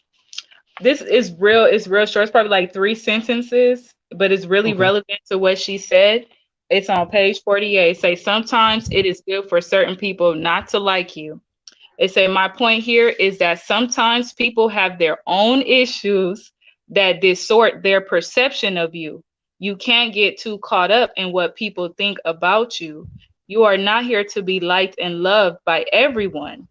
This is real. It's real short. It's probably like 3 sentences, but it's really Okay. relevant to what she said. It's on page 48. Say sometimes it is good for certain people not to like you. It say my point here is that sometimes people have their own issues that distort their perception of you. You can't get too caught up in what people think about you. You are not here to be liked and loved by everyone.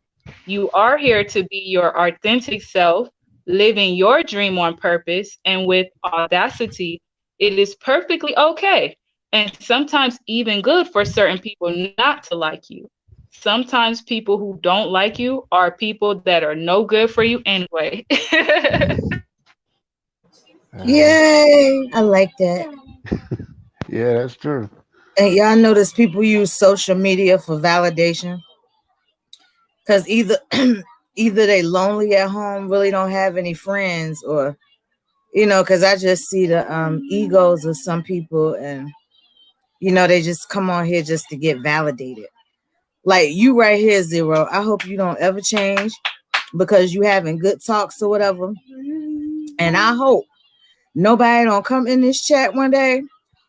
You are here to be your authentic self. living your dream on purpose and with audacity, it is perfectly okay. And sometimes even good for certain people not to like you. Sometimes people who don't like you are people that are no good for you anyway. Yay! I like that. Yeah, that's true. And y'all notice people use social media for validation because either either they lonely at home, really don't have any friends, or because I just see the egos of some people, and they just come on here just to get validated. Like you right here, Zero. I hope you don't ever change because you having good talks or whatever. And I hope nobody don't come in this chat one day,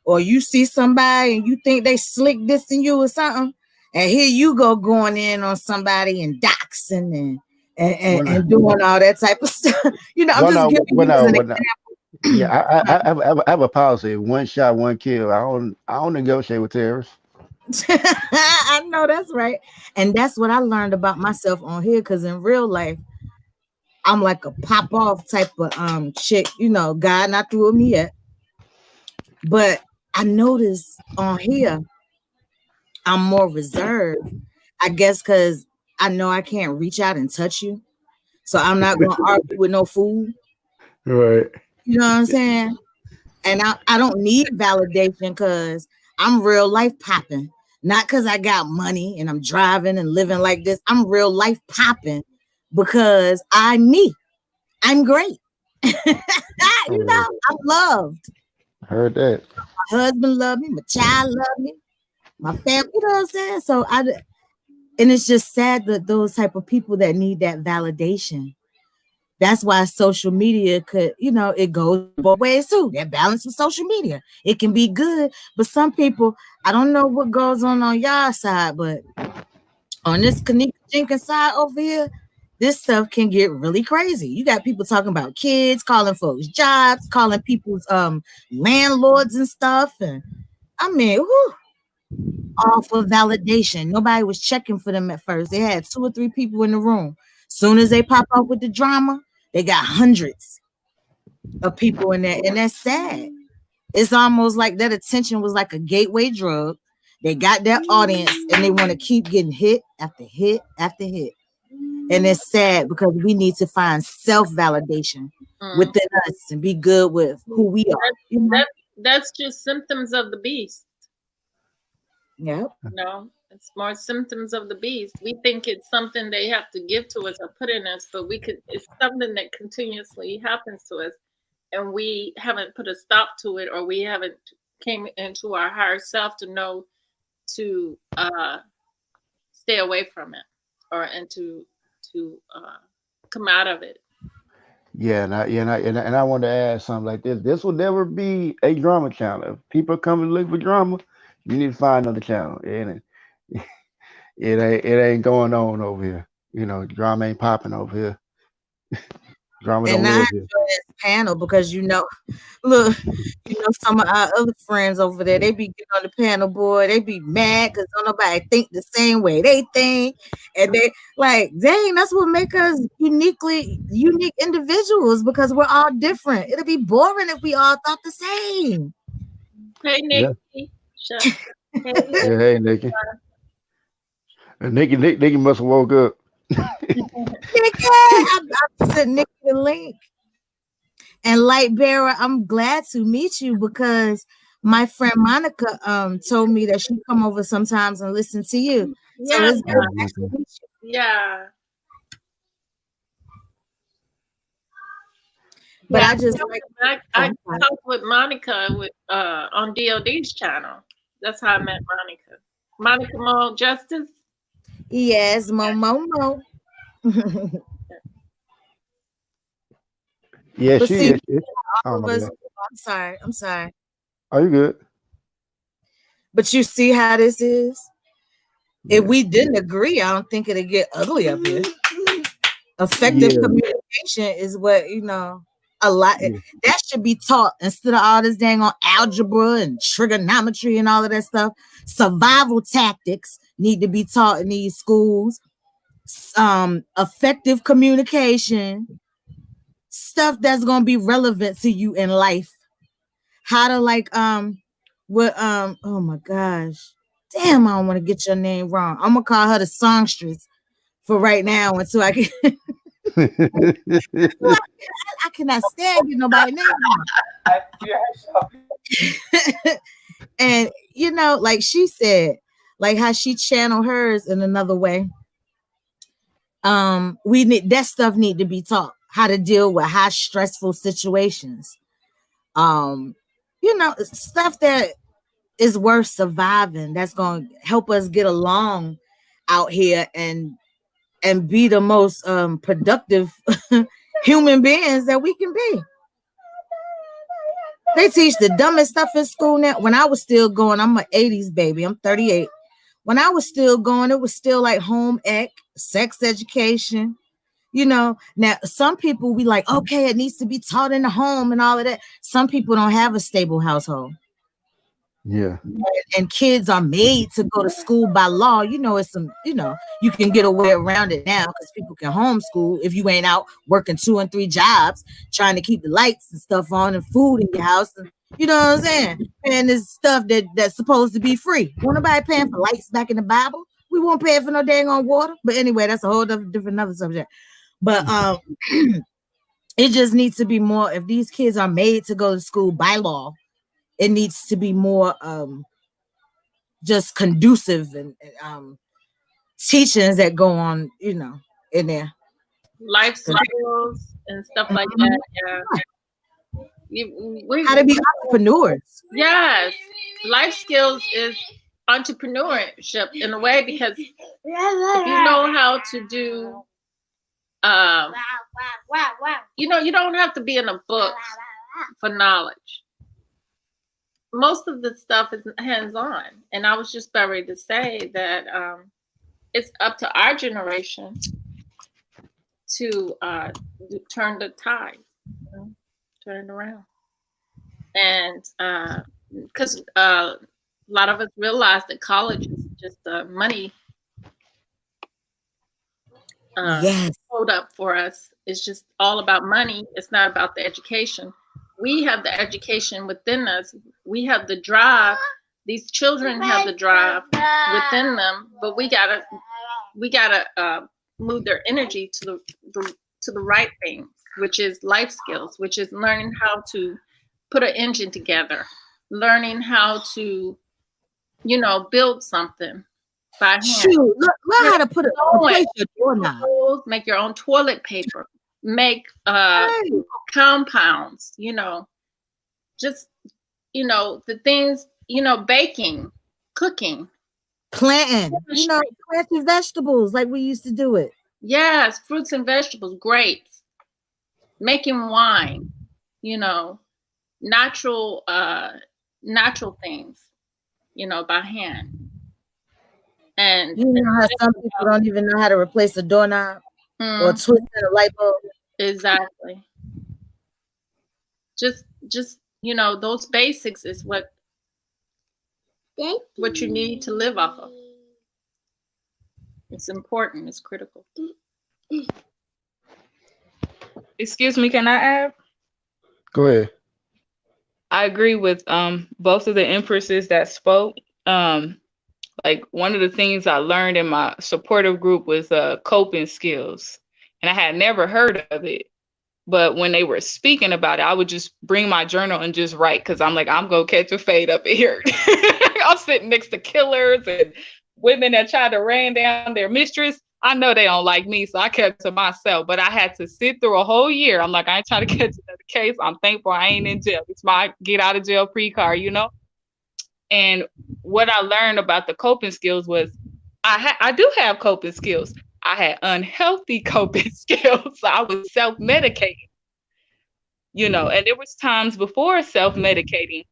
or you see somebody and you think they slick dissing you or something, and here you go going in on somebody and doxing and doing all that type of stuff. I'm just giving you an example. Yeah, I have a policy: one shot, one kill. I don't negotiate with terrorists. I know that's right, and that's what I learned about myself on here. Because in real life, I'm like a pop off type of chick. God not through with me yet, but I notice on here I'm more reserved. I guess because I know I can't reach out and touch you, so I'm not gonna argue with no fool. Right. You know what I'm saying? And I don't need validation because I'm real life popping. Not because I got money and I'm driving and living like this. I'm real life popping because I'm me. I'm great. I'm loved. Heard that. My husband loved me. My child loved me. My family, you know what I'm saying? So and it's just sad that those type of people that need that validation. That's why social media could, it goes both ways too. That balance with social media. It can be good, but some people, I don't know what goes on y'all side, but on this Kenneka Jenkins side over here, this stuff can get really crazy. You got people talking about kids, calling folks jobs, calling people's landlords and stuff. And I mean, all for validation. Nobody was checking for them at first. They had 2 or 3 people in the room. Soon as they pop up with the drama, they got hundreds of people in there, and that's sad. It's almost like that attention was like a gateway drug. They got their audience, and they want to keep getting hit after hit after hit. And it's sad because we need to find self-validation within us and be good with who we are. That's just symptoms of the beast. Yeah. It's more symptoms of the beast. We think it's something they have to give to us or put in us, but it's something that continuously happens to us, and we haven't put a stop to it, or we haven't came into our higher self to know to stay away from it, and to come out of it. Yeah, and I want to add something like this. This will never be a drama channel. If people come and look for drama, you need to find another channel. It ain't going on over here. Drama ain't popping over here. Drama don't live here. This panel because look, some of our other friends over there, they be getting on the panel, boy. They be mad because don't nobody think the same way they think, and they like, dang, that's what make us unique individuals because we're all different. It'll be boring if we all thought the same. Hey, Nikki. Yeah. Hey, Nikki. Nikki must have woke up. Nikki, I sent Nikki the link. And Light Bearer, I'm glad to meet you because my friend Monica told me that she'd come over sometimes and listen to you. Yeah. So it's good to meet you. Yeah. But I just I talked with Monica on DOD's channel. That's how I met Monica. Monica Mo Justice. Yes, Mo. Yeah, but she see, is. I'm sorry. Are you good? But you see how this is? Yeah. If we didn't agree, I don't think it'd get ugly up here. Effective communication is what, a lot that should be taught instead of all this dang on algebra and trigonometry and all of that stuff. Survival tactics need to be taught in these schools. Effective communication, stuff that's gonna be relevant to you in life. How to like oh my gosh. Damn, I don't want to get your name wrong. I'm gonna call her the songstress for right now until I can I cannot stand you nobody name wrong. And you know, like she said, like how she channeled hers in another way. We need that stuff need to be taught, how to deal with high stressful situations. You know, stuff that is worth surviving, that's going to help us get along out here and be the most productive human beings that we can be. They teach the dumbest stuff in school now. When I was still going, I'm an 80s baby, I'm 38. When I was still going, it was still like home ec, sex education. You know, now some people be like, okay, it needs to be taught in the home and all of that. Some people don't have a stable household. Yeah. And kids are made to go to school by law. You know, it's some, you know, you can get a way around it now because people can homeschool if you ain't out working 2 and 3 jobs, trying to keep the lights and stuff on and food in your house. And, you know what I'm saying? And this stuff that's supposed to be free. Won't nobody paying for lights back in the Bible? We won't pay for no dang on water. But anyway, that's a whole different another subject. But it just needs to be more. If these kids are made to go to school by law, it needs to be more just conducive and teachings that go on, you know, in there. Life skills and stuff like that. Yeah. How to be entrepreneurs. Yes. Life skills is entrepreneurship in a way, because if you know how to do you know, you don't have to be in a book for knowledge. Most of the stuff is hands-on. And I was just about ready to say that it's up to our generation to turn the tide, you know, turn it around. And because a lot of us realize that college is just money Yes. hold up for us. It's just all about money. It's not about the education. We have the education within us. We have the drive. These children have the drive within them, but we gotta move their energy to the right things, which is life skills, which is learning how to put an engine together, learning how to, you know, build something by hand. Shoot, learn how to put it on place your doorknob. Make your own toilet paper, make compounds, you know, just, you know, the things, you know, baking, cooking, planting, you know, planting vegetables like we used to do it. Yes, fruits and vegetables, grapes, making wine, you know, natural things, you know, by hand. And you know how some people don't even know how to replace a doorknob or twist a light bulb. Exactly. Just you know, those basics is what you need to live off of. It's important. It's critical. Excuse me, can I add? Go ahead. I agree with both of the empresses that spoke. Like one of the things I learned in my supportive group was coping skills. And I had never heard of it. But when they were speaking about it, I would just bring my journal and just write, because I'm like, I'm going to catch a fade up in here. I'm sitting next to killers and women that try to rain down their mistress. I know they don't like me, so I kept to myself. But I had to sit through a whole year. I'm like, I ain't trying to catch another case. I'm thankful I ain't in jail. It's my get out of jail free card, you know? And what I learned about the coping skills was I do have coping skills. I had unhealthy coping skills. So I was self-medicating, you know, and there was times before self-medicating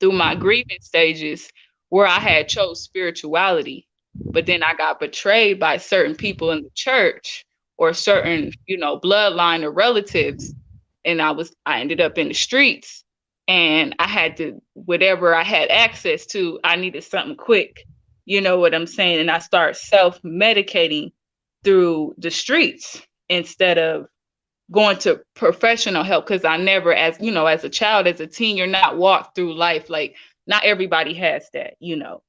through my grieving stages where I had chose spirituality, but then I got betrayed by certain people in the church or certain, you know, bloodline or relatives. And I ended up in the streets, and I had to, whatever I had access to, I needed something quick. You know what I'm saying? And I start self-medicating through the streets instead of going to professional help, because I never, as you know, as a child, as a teen, you're not walked through life. Like, not everybody has that, you know.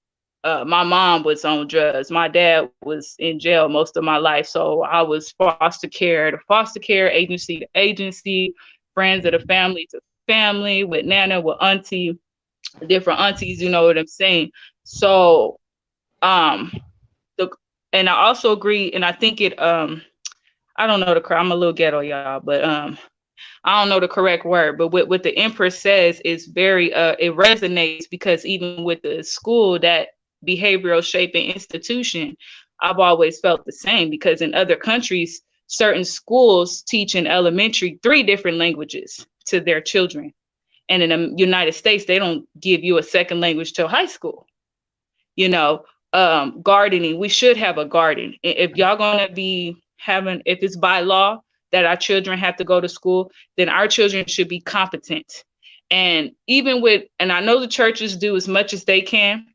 My mom was on drugs. My dad was in jail most of my life. So I was foster care to foster care, agency to agency, friends of the family to family, with Nana, with auntie, different aunties, you know what I'm saying? So, and I also agree, and I think it, I don't know I'm a little ghetto, y'all, but I don't know the correct word, but what the Empress says is very, it resonates, because even with the school, that behavioral shaping institution, I've always felt the same, because in other countries, certain schools teach in elementary 3 different languages to their children. And in the United States, they don't give you a second language till high school. You know, gardening, we should have a garden. If y'all gonna be having, if it's by law that our children have to go to school, then our children should be competent. And even with, and I know the churches do as much as they can.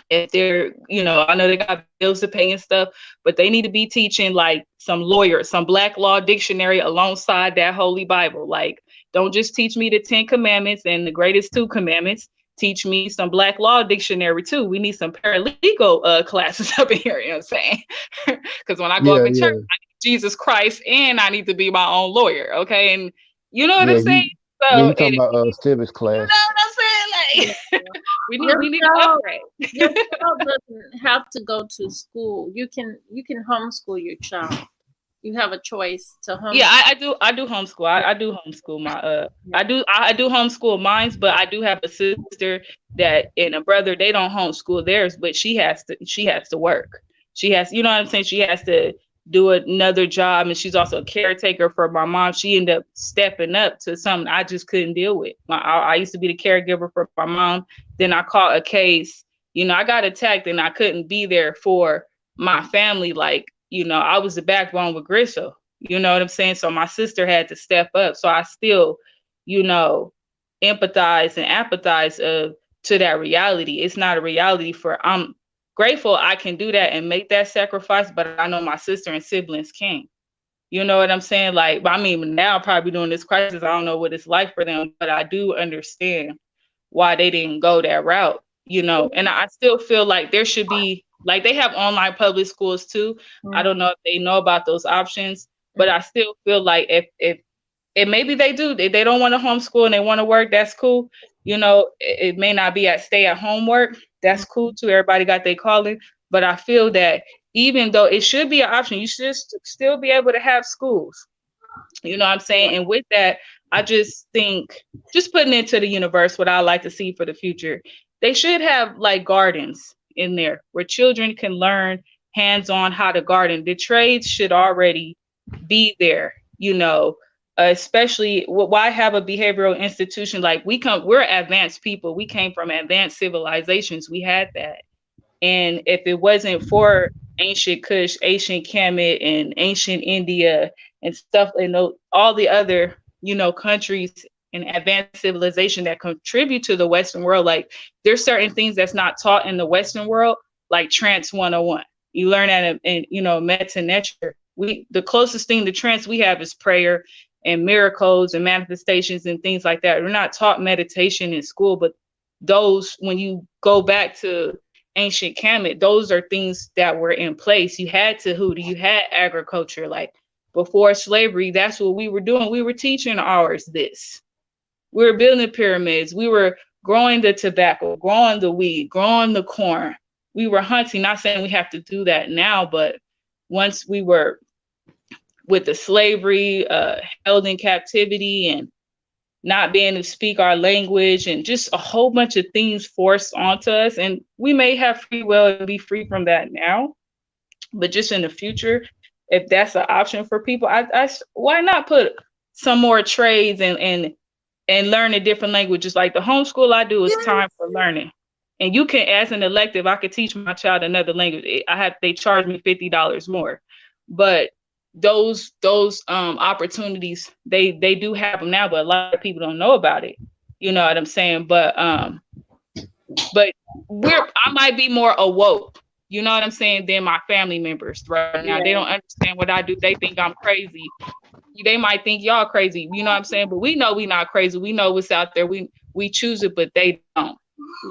If they're, you know, I know they got bills to pay and stuff, but they need to be teaching like some lawyer, some Black law dictionary alongside that Holy Bible. Like, don't just teach me the 10 commandments and the greatest 2 commandments. Teach me some Black law dictionary too. We need some paralegal classes up in here, you know what I'm saying? Because when I go up in church, I need Jesus Christ, and I need to be my own lawyer, okay? And you know what I'm saying? So you talking about civics class. You know what I'm saying? Like, we need to upgrade. Your child doesn't have to go to school. You can homeschool your child. You have a choice to homeschool. Yeah, I do homeschool. I do homeschool my I do homeschool mine, but I do have a sister that and a brother, they don't homeschool theirs, but she has to work. She has, you know what I'm saying? She has to do another job, and she's also a caretaker for my mom. She ended up stepping up to something I just couldn't deal with. I used to be the caregiver for my mom. Then I caught a case, you know, I got attacked and I couldn't be there for my family. Like, you know, I was the backbone with Gristle, you know what I'm saying? So my sister had to step up. So I still, you know, empathize and apathize to that reality. It's not a reality I'm grateful I can do that and make that sacrifice, but I know my sister and siblings can't. You know what I'm saying? Like, I mean, now probably during this crisis, I don't know what it's like for them, but I do understand why they didn't go that route, you know? And I still feel like there should be, like, they have online public schools too. I don't know if they know about those options, but I still feel like if maybe they do, they don't want to homeschool and they want to work, that's cool. You know, it may not be at stay-at-home work. That's cool too. Everybody got their calling. But I feel that even though it should be an option, you should still be able to have schools. You know what I'm saying? And with that, I just think, just putting into the universe what I like to see for the future, they should have like gardens in there where children can learn hands-on how to garden. The trades should already be there, you know. Especially, why have a behavioral institution? Like, we're advanced people. We came from advanced civilizations. We had that. And if it wasn't for ancient Kush, ancient Kemet, and ancient India and stuff, and all the other, you know, countries and advanced civilization that contribute to the Western world, like, there's certain things that's not taught in the Western world, like trance 101. You learn that in you know, Metta Nature. The closest thing to trance we have is prayer and miracles and manifestations and things like that. We're not taught meditation in school, but those, when you go back to ancient Kemet, those are things that were in place. You had Tahuti, you had agriculture. Like, before slavery, that's what we were doing. We were teaching ours this. We were building pyramids. We were growing the tobacco, growing the weed, growing the corn. We were hunting. Not saying we have to do that now, but once we were with the slavery, held in captivity, and not being able to speak our language, and just a whole bunch of things forced onto us. And we may have free will and be free from that now, but just in the future, if that's an option for people, I why not put some more trades and learn a different languages? Like the homeschool I do is time for learning. And you can, as an elective, I could teach my child another language. They charge me $50 more, but those opportunities, they do have them now, but a lot of people don't know about it. You know what I'm saying? But I might be more awoke, you know what I'm saying, than my family members right now. They don't understand what I do. They think I'm crazy. they might think y'all crazy. You know what I'm saying? But we know we not crazy. We know what's out there. We choose it, but they don't.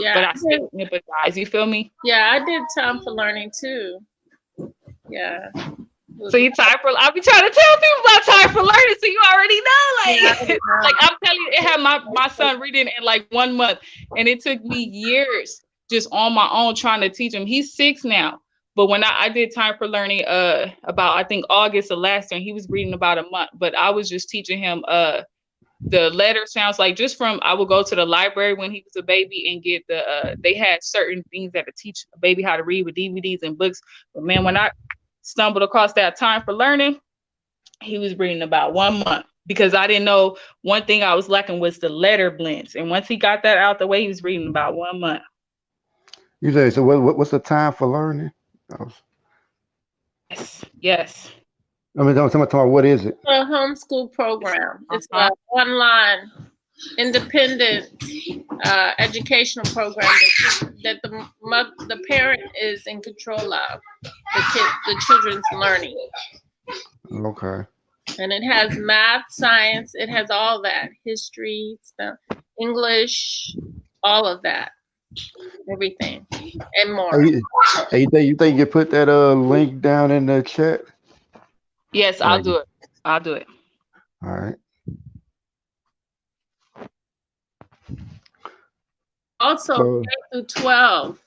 Yeah. But I still empathize. You feel me? Yeah, I did time for learning too. Yeah. See, I be trying to tell people about time for learning, so you already know. Like, like I'm telling you, it had my son reading in like 1 month, and it took me years just on my own trying to teach him. He's 6 now, but when I did time for learning, about I think August of last year, he was reading about a month. But I was just teaching him the letter sounds, like just from, I would go to the library when he was a baby and get they had certain things that would teach a baby how to read with DVDs and books. But man, when I stumbled across that time for learning, he was reading about 1 month, because I didn't know one thing I was lacking was the letter blends. And once he got that out the way, he was reading about 1 month. You say, so what's the time for learning? Yes. I mean, don't tell me what is it? A homeschool program. It's an online, independent educational program that the parent is in control of the children's learning. Okay. And it has math, science, it has all that, history, stuff, English, all of that, everything, and more. Hey, you think you put that link down in the chat? Yes, I'll do it. I'll do it. All right. Also, K through 12.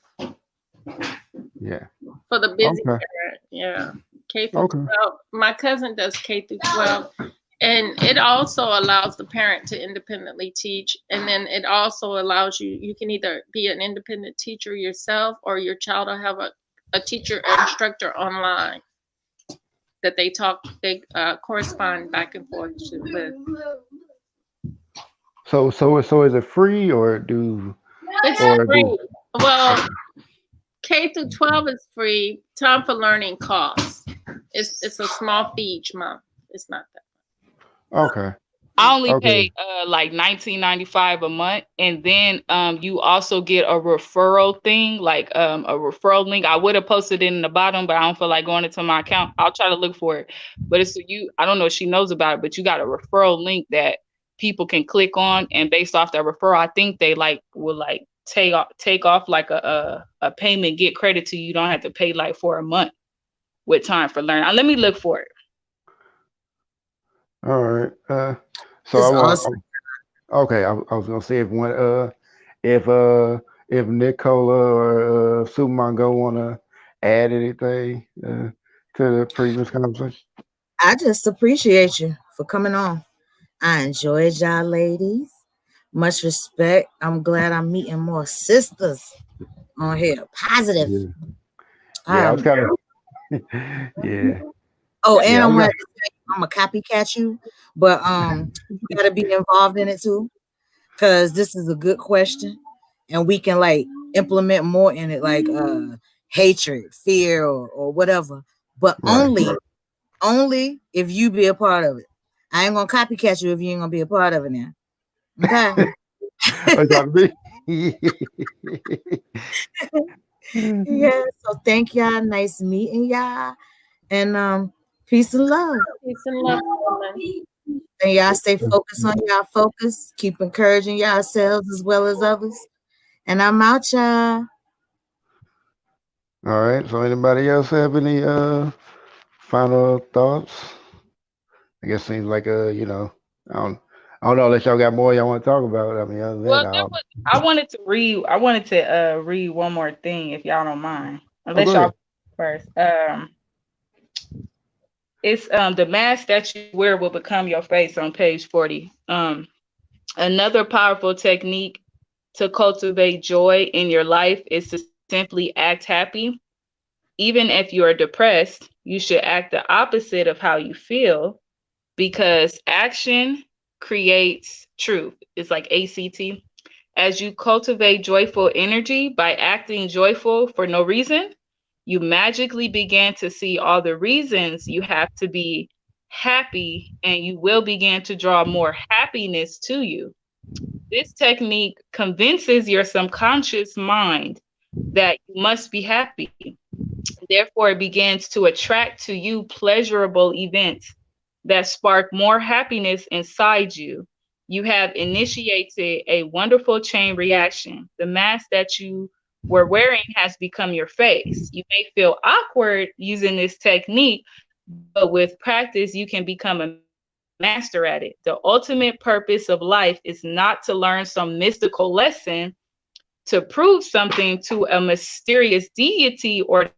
Yeah. For the busy parent, yeah. K through 12. My cousin does K through 12, and it also allows the parent to independently teach. And then it also allows you can either be an independent teacher yourself, or your child will have a teacher or instructor online that they correspond back and forth with. So is it free, or it's free? Well, K through 12 is free. Time for learning costs. It's a small fee each month. It's not that much. Okay. I only pay like $19.95 a month, and then you also get a referral thing, like a referral link. I would have posted it in the bottom, but I don't feel like going into my account. I'll try to look for it. But it's I don't know if she knows about it, but you got a referral link that people can click on, and based off that referral, I think they will take off like a payment, get credit to you. You don't have to pay like for a month with time for learning. Let me look for it. All right. So okay. I was gonna say if Nicola or Superman Go wanna add anything to the previous conversation. I just appreciate you for coming on. I enjoyed y'all ladies. Much respect. I'm glad I'm meeting more sisters on here. Positive. Yeah, I was kind of yeah. Oh, and I'm a copycat you, but you gotta be involved in it too, because this is a good question, and we can like implement more in it, like hatred, fear, or whatever. But only if you be a part of it. I ain't gonna copycat you if you ain't gonna be a part of it now. Okay. Yeah. So thank y'all. Nice meeting y'all, and peace and love. Peace and love. And y'all stay focused on y'all focus. Keep encouraging yourselves as well as others. And I'm out, y'all. All right. So anybody else have any final thoughts? I guess seems like I don't know unless y'all got more y'all want to talk about. I mean, other than that, I wanted to read one more thing, if y'all don't mind. Unless y'all first. It's the mask that you wear will become your face on page 40. Another powerful technique to cultivate joy in your life is to simply act happy. Even if you are depressed, you should act the opposite of how you feel, because action creates truth. It's like ACT. As you cultivate joyful energy by acting joyful for no reason, you magically begin to see all the reasons you have to be happy, and you will begin to draw more happiness to you. This technique convinces your subconscious mind that you must be happy. Therefore, it begins to attract to you pleasurable events that spark more happiness inside you. You have initiated a wonderful chain reaction. The mask that you were wearing has become your face. You may feel awkward using this technique, but with practice, you can become a master at it. The ultimate purpose of life is not to learn some mystical lesson to prove something to a mysterious deity or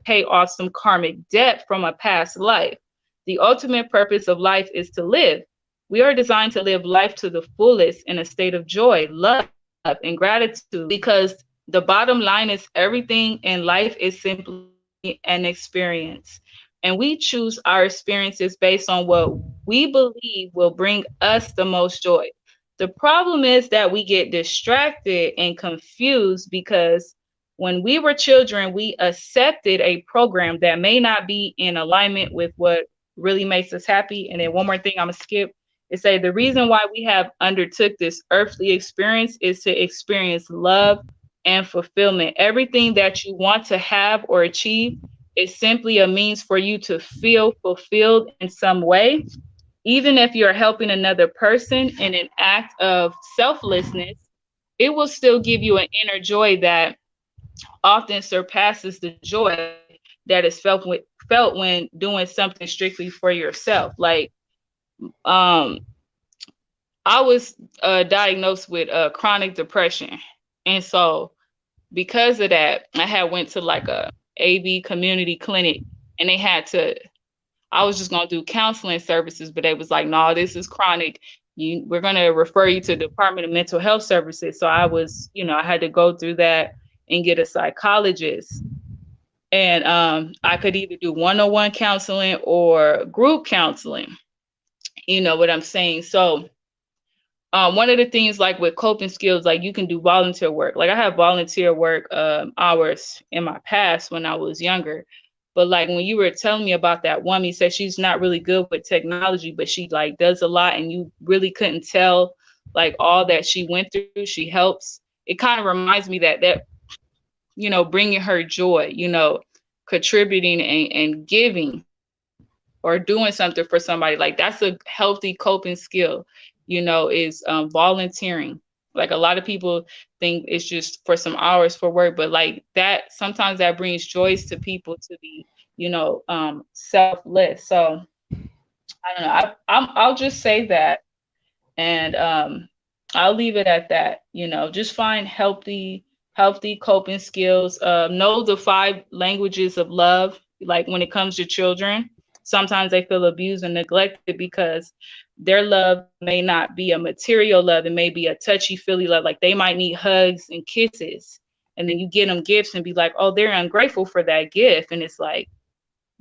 pay off some karmic debt from a past life. The ultimate purpose of life is to live. We are designed to live life to the fullest in a state of joy, love, and gratitude, because the bottom line is everything in life is simply an experience. And we choose our experiences based on what we believe will bring us the most joy. The problem is that we get distracted and confused because when we were children, we accepted a program that may not be in alignment with what really makes us happy. And then one more thing I'm gonna skip is say the reason why we have undertook this earthly experience is to experience love and fulfillment. Everything that you want to have or achieve is simply a means for you to feel fulfilled in some way. Even if you're helping another person in an act of selflessness, it will still give you an inner joy that often surpasses the joy that is felt when doing something strictly for yourself. Like, I was diagnosed with chronic depression, and so because of that, I had went to like a AB community clinic, and they had to. I was just gonna do counseling services, but they was like, "No, this is chronic. We're gonna refer you to the Department of Mental Health Services." So I was, I had to go through that and get a psychologist. And I could either do one-on-one counseling or group counseling. You know what I'm saying? So one of the things like with coping skills, like you can do volunteer work. Like I have volunteer work hours in my past when I was younger. But like when you were telling me about that woman, you said she's not really good with technology, but she like does a lot, and you really couldn't tell like all that she went through. She helps. It kind of reminds me that bringing her joy, contributing and giving or doing something for somebody, like that's a healthy coping skill, is volunteering. Like a lot of people think it's just for some hours for work, but like that, sometimes that brings joys to people to be, selfless. So I don't know. I'll just say that, and I'll leave it at that. Just find healthy coping skills. Know the 5 languages of love. Like when it comes to children, sometimes they feel abused and neglected because their love may not be a material love. It may be a touchy-feely love. Like they might need hugs and kisses. And then you get them gifts and be like, oh, they're ungrateful for that gift. And it's like,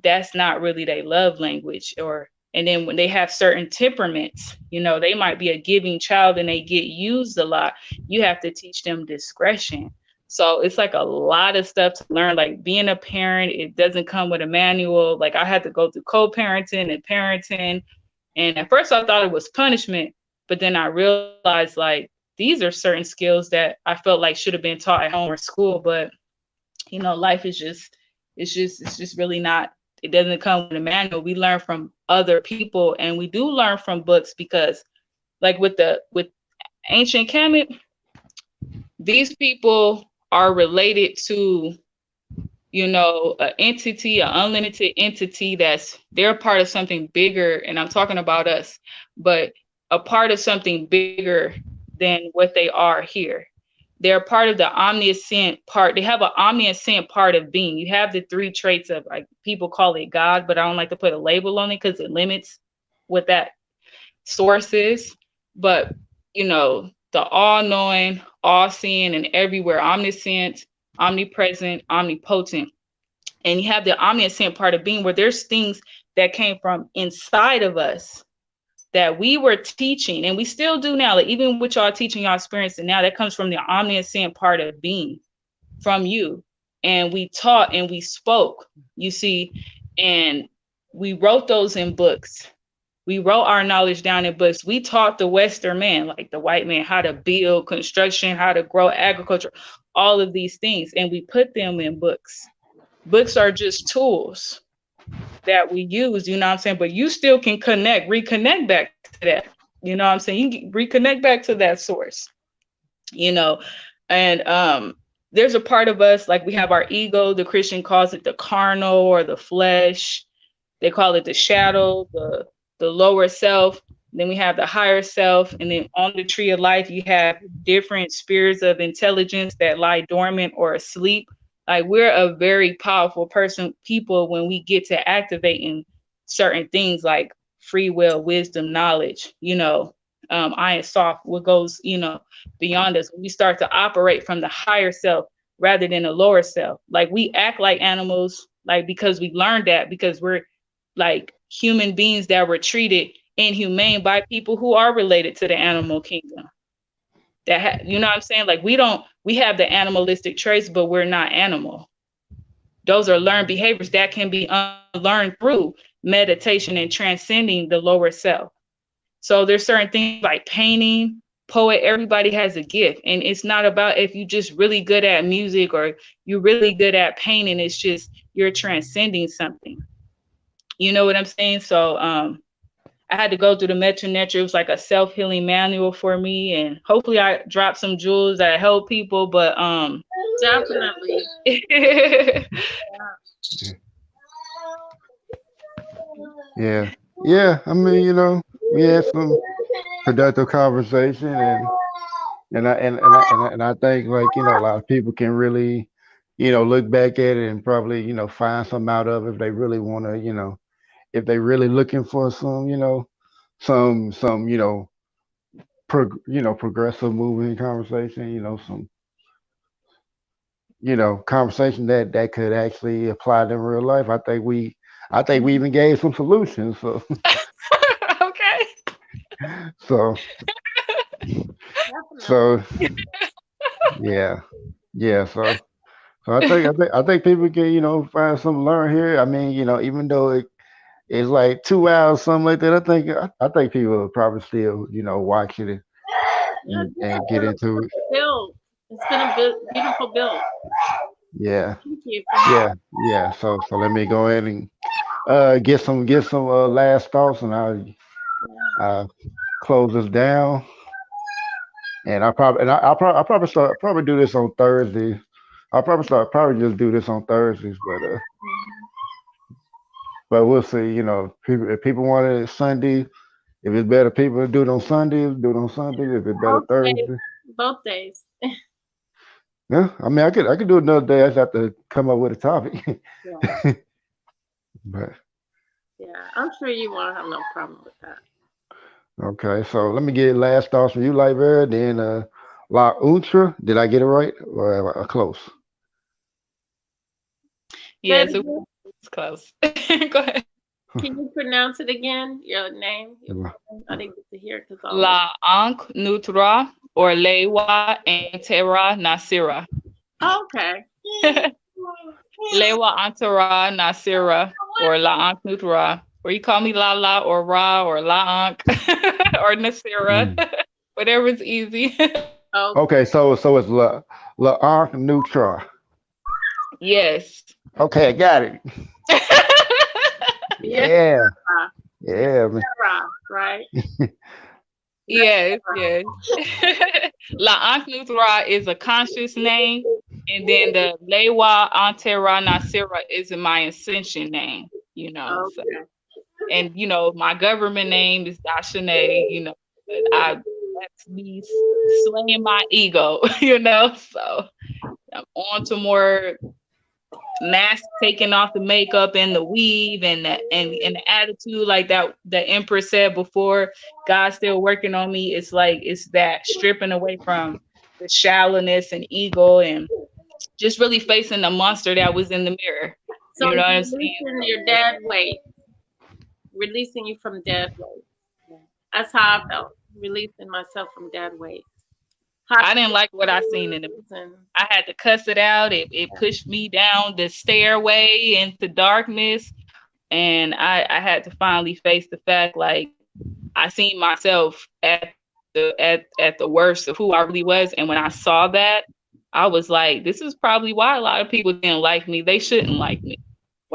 that's not really their love language. And then when they have certain temperaments, they might be a giving child and they get used a lot. You have to teach them discretion. So it's like a lot of stuff to learn. Like being a parent, it doesn't come with a manual. Like I had to go through co-parenting and parenting. And at first I thought it was punishment, but then I realized like these are certain skills that I felt like should have been taught at home or school. But life is just really not. It doesn't come with a manual. We learn from other people, and we do learn from books because, like with ancient Kemet, these people are related to an entity, an unlimited entity they're a part of something bigger, and I'm talking about us, but a part of something bigger than what they are here. They're part of the omniscient part. They have an omniscient part of being. You have the 3 traits of, like, people call it God, but I don't like to put a label on it because it limits what that source is. But, the all-knowing, all-seeing, and everywhere, omniscient, omnipresent, omnipotent. And you have the omniscient part of being where there's things that came from inside of us that we were teaching, and we still do now. Like even with y'all teaching, y'all experiencing now, that comes from the omniscient part of being from you. And we taught and we spoke, you see, and we wrote those in books. We wrote our knowledge down in books. We taught the Western man, like the white man, how to build construction, how to grow agriculture, all of these things. And we put them in books. Books are just tools. that we use, you know what I'm saying? But you still can reconnect back to that. You know what I'm saying? You can reconnect back to that source, you know. And there's a part of us, like we have our ego, the Christian calls it the carnal or the flesh. They call it the shadow, the lower self. Then we have the higher self. And then on the tree of life, you have different spheres of intelligence that lie dormant or asleep. Like we're a very powerful people when we get to activating certain things like free will, wisdom, knowledge, you know, iron soft, what goes, you know, beyond us. We start to operate from the higher self rather than the lower self. Like we act like animals, like because we learned that, because we're like human beings that were treated inhumane by people who are related to the animal kingdom. You know what I'm saying? Like we have the animalistic traits, but we're not animal. Those are learned behaviors that can be unlearned through meditation and transcending the lower self. So there's certain things like painting, poet, everybody has a gift. And it's not about if you're just really good at music or you're really good at painting, it's just you're transcending something. You know what I'm saying? So I had to go through the Metro Nature. It was like a self-healing manual for me. And hopefully I dropped some jewels that help people, but definitely. Yeah. I mean, you know, we had some productive conversation, and I think, like, you know, a lot of people can really, you know, look back at it and probably, you know, find something out of it if they really want to, you know, if they really looking for some, you know, some you know, progressive moving conversation, you know, some, you know, conversation that could actually apply to real life. I think we even gave some solutions. So okay. so yeah. So I think people can, you know, find something to learn here. I mean, you know, even though it's like 2 hours, something like that, I think people will probably still, you know, watch it and get into it. It's been a beautiful build. Yeah. Thank you. Yeah. So let me go ahead and get some last thoughts, and I'll close this down. And I'll probably do this on Thursday. I'll probably just do this on Thursdays, but we'll see. You know, if people want it Sunday, if it's better people to do it on Sunday, do it on Sunday. If it's better Thursday, both days. Yeah, I mean, I could do it another day. I just have to come up with a topic. Yeah. But yeah, I'm sure you won't have no problem with that. Okay, so let me get last thoughts from you, Lightbearer. Then La Untra. Did I get it right or am I close? Yes, it's close. Go ahead. Can you pronounce it again? Your name? I didn't get to hear it because La Ankh Nutra or Lewa Antera Nasira. Okay. Lewa Antera Nasira or La Ankh Nutra. Or you call me Lala or Ra or La Ankh or Nasira. Whatever's easy. Okay, so it's La Ankh Nutra. Yes. Okay, I got it. Yeah. Man. Right. Yes. La Ankh Nutra is a conscious name, and then the Lewa Antera Nasira is my ascension name, you know. Okay. So. And you know, my government name is Dashane, you know, but that's me slaying my ego, you know. So I'm on to more taking off the makeup and the weave and the attitude, like that the Empress said before. God's still working on me. It's like it's that stripping away from the shallowness and ego and just really facing the monster that was in the mirror. So you know what I'm saying? Your dead weight. Releasing you from dead weight. That's how I felt, releasing myself from dead weight. I didn't like what I seen in the movie. I had to cuss it out. It pushed me down the stairway into darkness, and I had to finally face the fact, like I seen myself at the worst of who I really was. And when I saw that, I was like, this is probably why a lot of people didn't like me. They shouldn't like me.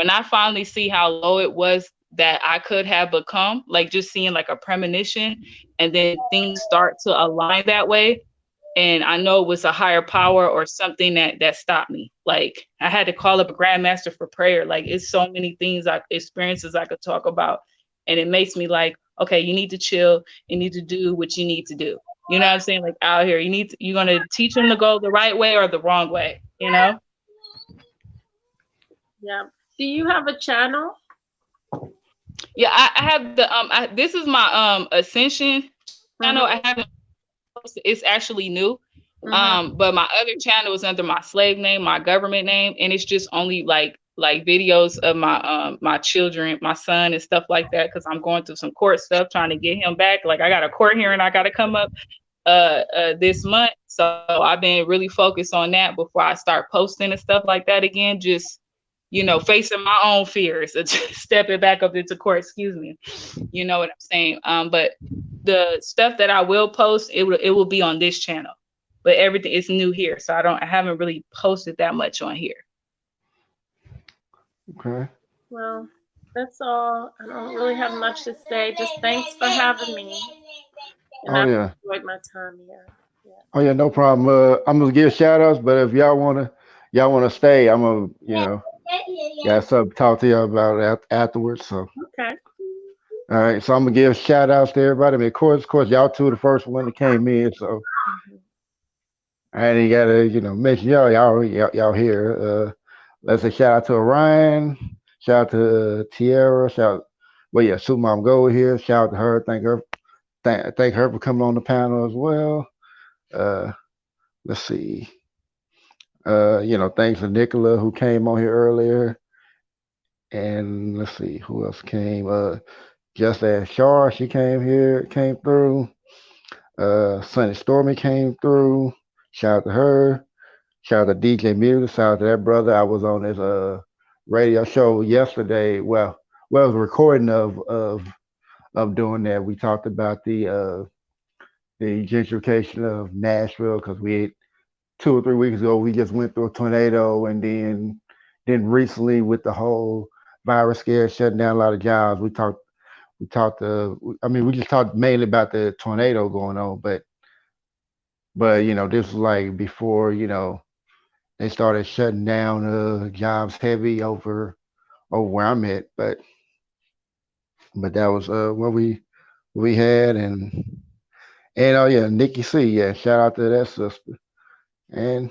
when I finally see how low it was that I could have become, like just seeing like a premonition, and then things start to align that way. And I know it was a higher power or something that stopped me. Like I had to call up a grandmaster for prayer. Like it's so many things, experiences I could talk about. And it makes me like, okay, you need to chill. You need to do what you need to do. You know what I'm saying? Like out here, you're going to teach them to go the right way or the wrong way, you know? Yeah. Do you have a channel? Yeah, I have the, this is my Ascension channel. I haven't posted, it's actually new. But my other channel is under my slave name, my government name, and it's just only like videos of my my children, my son and stuff like that, because I'm going through some court stuff trying to get him back. Like I got a court hearing I got to come up this month, so I've been really focused on that before I start posting and stuff like that again. Just facing my own fears, stepping back up into court. Excuse me, you know what I'm saying. But the stuff that I will post, it will be on this channel. But everything is new here, so I haven't really posted that much on here. Okay. Well, that's all. I don't really have much to say. Just thanks for having me. And I enjoyed my time here. Yeah. Oh yeah, no problem. I'm gonna give shout outs, but if y'all wanna stay, I'm gonna got something to talk to y'all about it afterwards. So okay. All right, so I'm gonna give shout outs to everybody. I mean, of course, y'all two are the first one that came in, so I ain't gotta, mention y'all here. Let's say shout out to Orion, shout out to Tierra, Supermom Gold here. Shout out to her. Thank her for coming on the panel as well. Let's see. Thanks to Nicola who came on here earlier. And let's see who else came. Just as Shar, she came through. Sunny Stormy came through. Shout out to her. Shout out to DJ Music. Shout out to that brother. I was on his radio show yesterday. Well, it was a recording of doing that. We talked about the gentrification of Nashville because we had 2 or 3 weeks ago we just went through a tornado, and then recently with the whole virus scare shutting down a lot of jobs. We just talked mainly about the tornado going on, but this was like before they started shutting down jobs heavy over where I'm at, but that was what we had, and oh yeah, Nikki C, yeah, shout out to that sister, and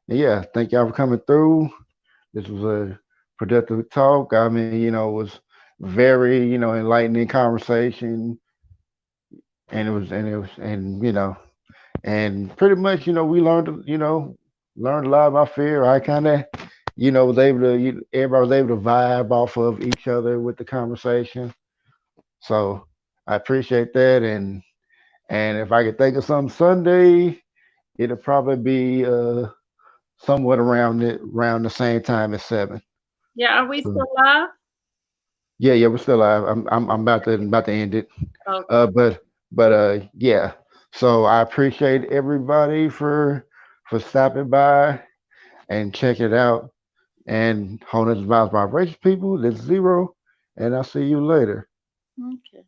yeah, thank y'all for coming through. This was a productive talk. I mean, it was very enlightening conversation, and pretty much we learned a lot about fear. I kind of was able to everybody was able to vibe off of each other with the conversation, so I appreciate that. And if I could think of something Sunday, it'll probably be somewhat around the same time as 7. Yeah, are we still live? Yeah, we're still live. I'm about to end it. Okay. But yeah. So I appreciate everybody for stopping by and check it out. And Honus Vibration people, that's 0, and I'll see you later. Okay.